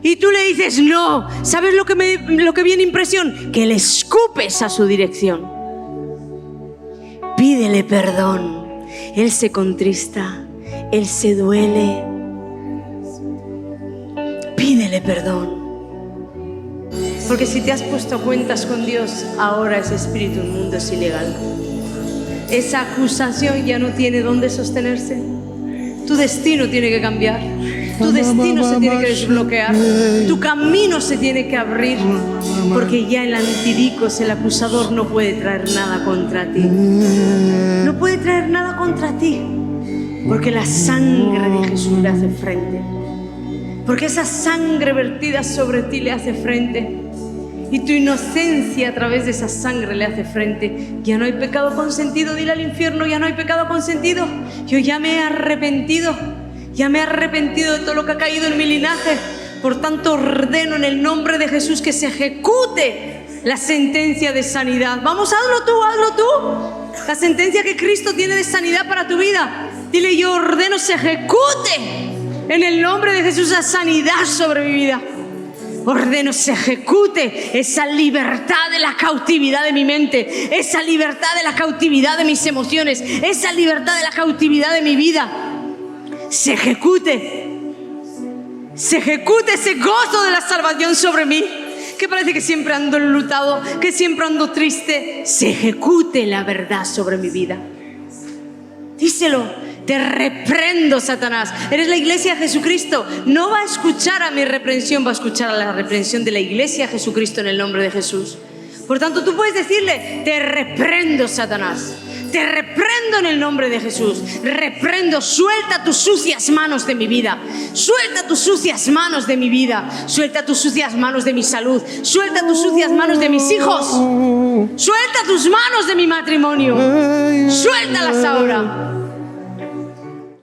Y tú le dices no. ¿Sabes lo que viene impresión? Que le escupes a su dirección. Pídele perdón. Él se contrista, Él se duele. Pídele perdón. Porque si te has puesto a cuentas con Dios, ahora ese espíritu inmundo es ilegal. Esa acusación ya no tiene dónde sostenerse. Tu destino tiene que cambiar. Tu destino se tiene que desbloquear. Tu camino se tiene que abrir. Porque ya el antidicos, el acusador, no puede traer nada contra ti. No puede traer nada contra ti. Porque la sangre de Jesús le hace frente. Porque esa sangre vertida sobre ti le hace frente. y tu inocencia a través de esa sangre le hace frente. Ya no hay pecado consentido, dile al infierno, ya no hay pecado consentido. Yo ya me he arrepentido de todo lo que ha caído en mi linaje. Por tanto, ordeno en el nombre de Jesús que se ejecute la sentencia de sanidad. Vamos, hazlo tú. La sentencia que Cristo tiene de sanidad para tu vida. Dile, yo ordeno se ejecute en el nombre de Jesús la sanidad sobre mi vida. Ordeno se ejecute esa libertad de la cautividad de mi mente, esa libertad de la cautividad de mis emociones, esa libertad de la cautividad de mi vida. Se ejecute ese gozo de la salvación sobre mí, que parece que siempre ando enlutado, que siempre ando triste. Se ejecute la verdad sobre mi vida. Díselo. Te reprendo, Satanás. Eres la iglesia de Jesucristo. No va a escuchar a mi reprensión, va a escuchar a la reprensión de la iglesia de Jesucristo en el nombre de Jesús. Por tanto, tú puedes decirle, te reprendo, Satanás. Te reprendo en el nombre de Jesús. Reprendo, suelta tus sucias manos de mi vida. Suelta tus sucias manos de mi vida. Suelta tus sucias manos de mi salud. Suelta tus sucias manos de mis hijos. Suelta tus manos de mi matrimonio. Suéltalas ahora.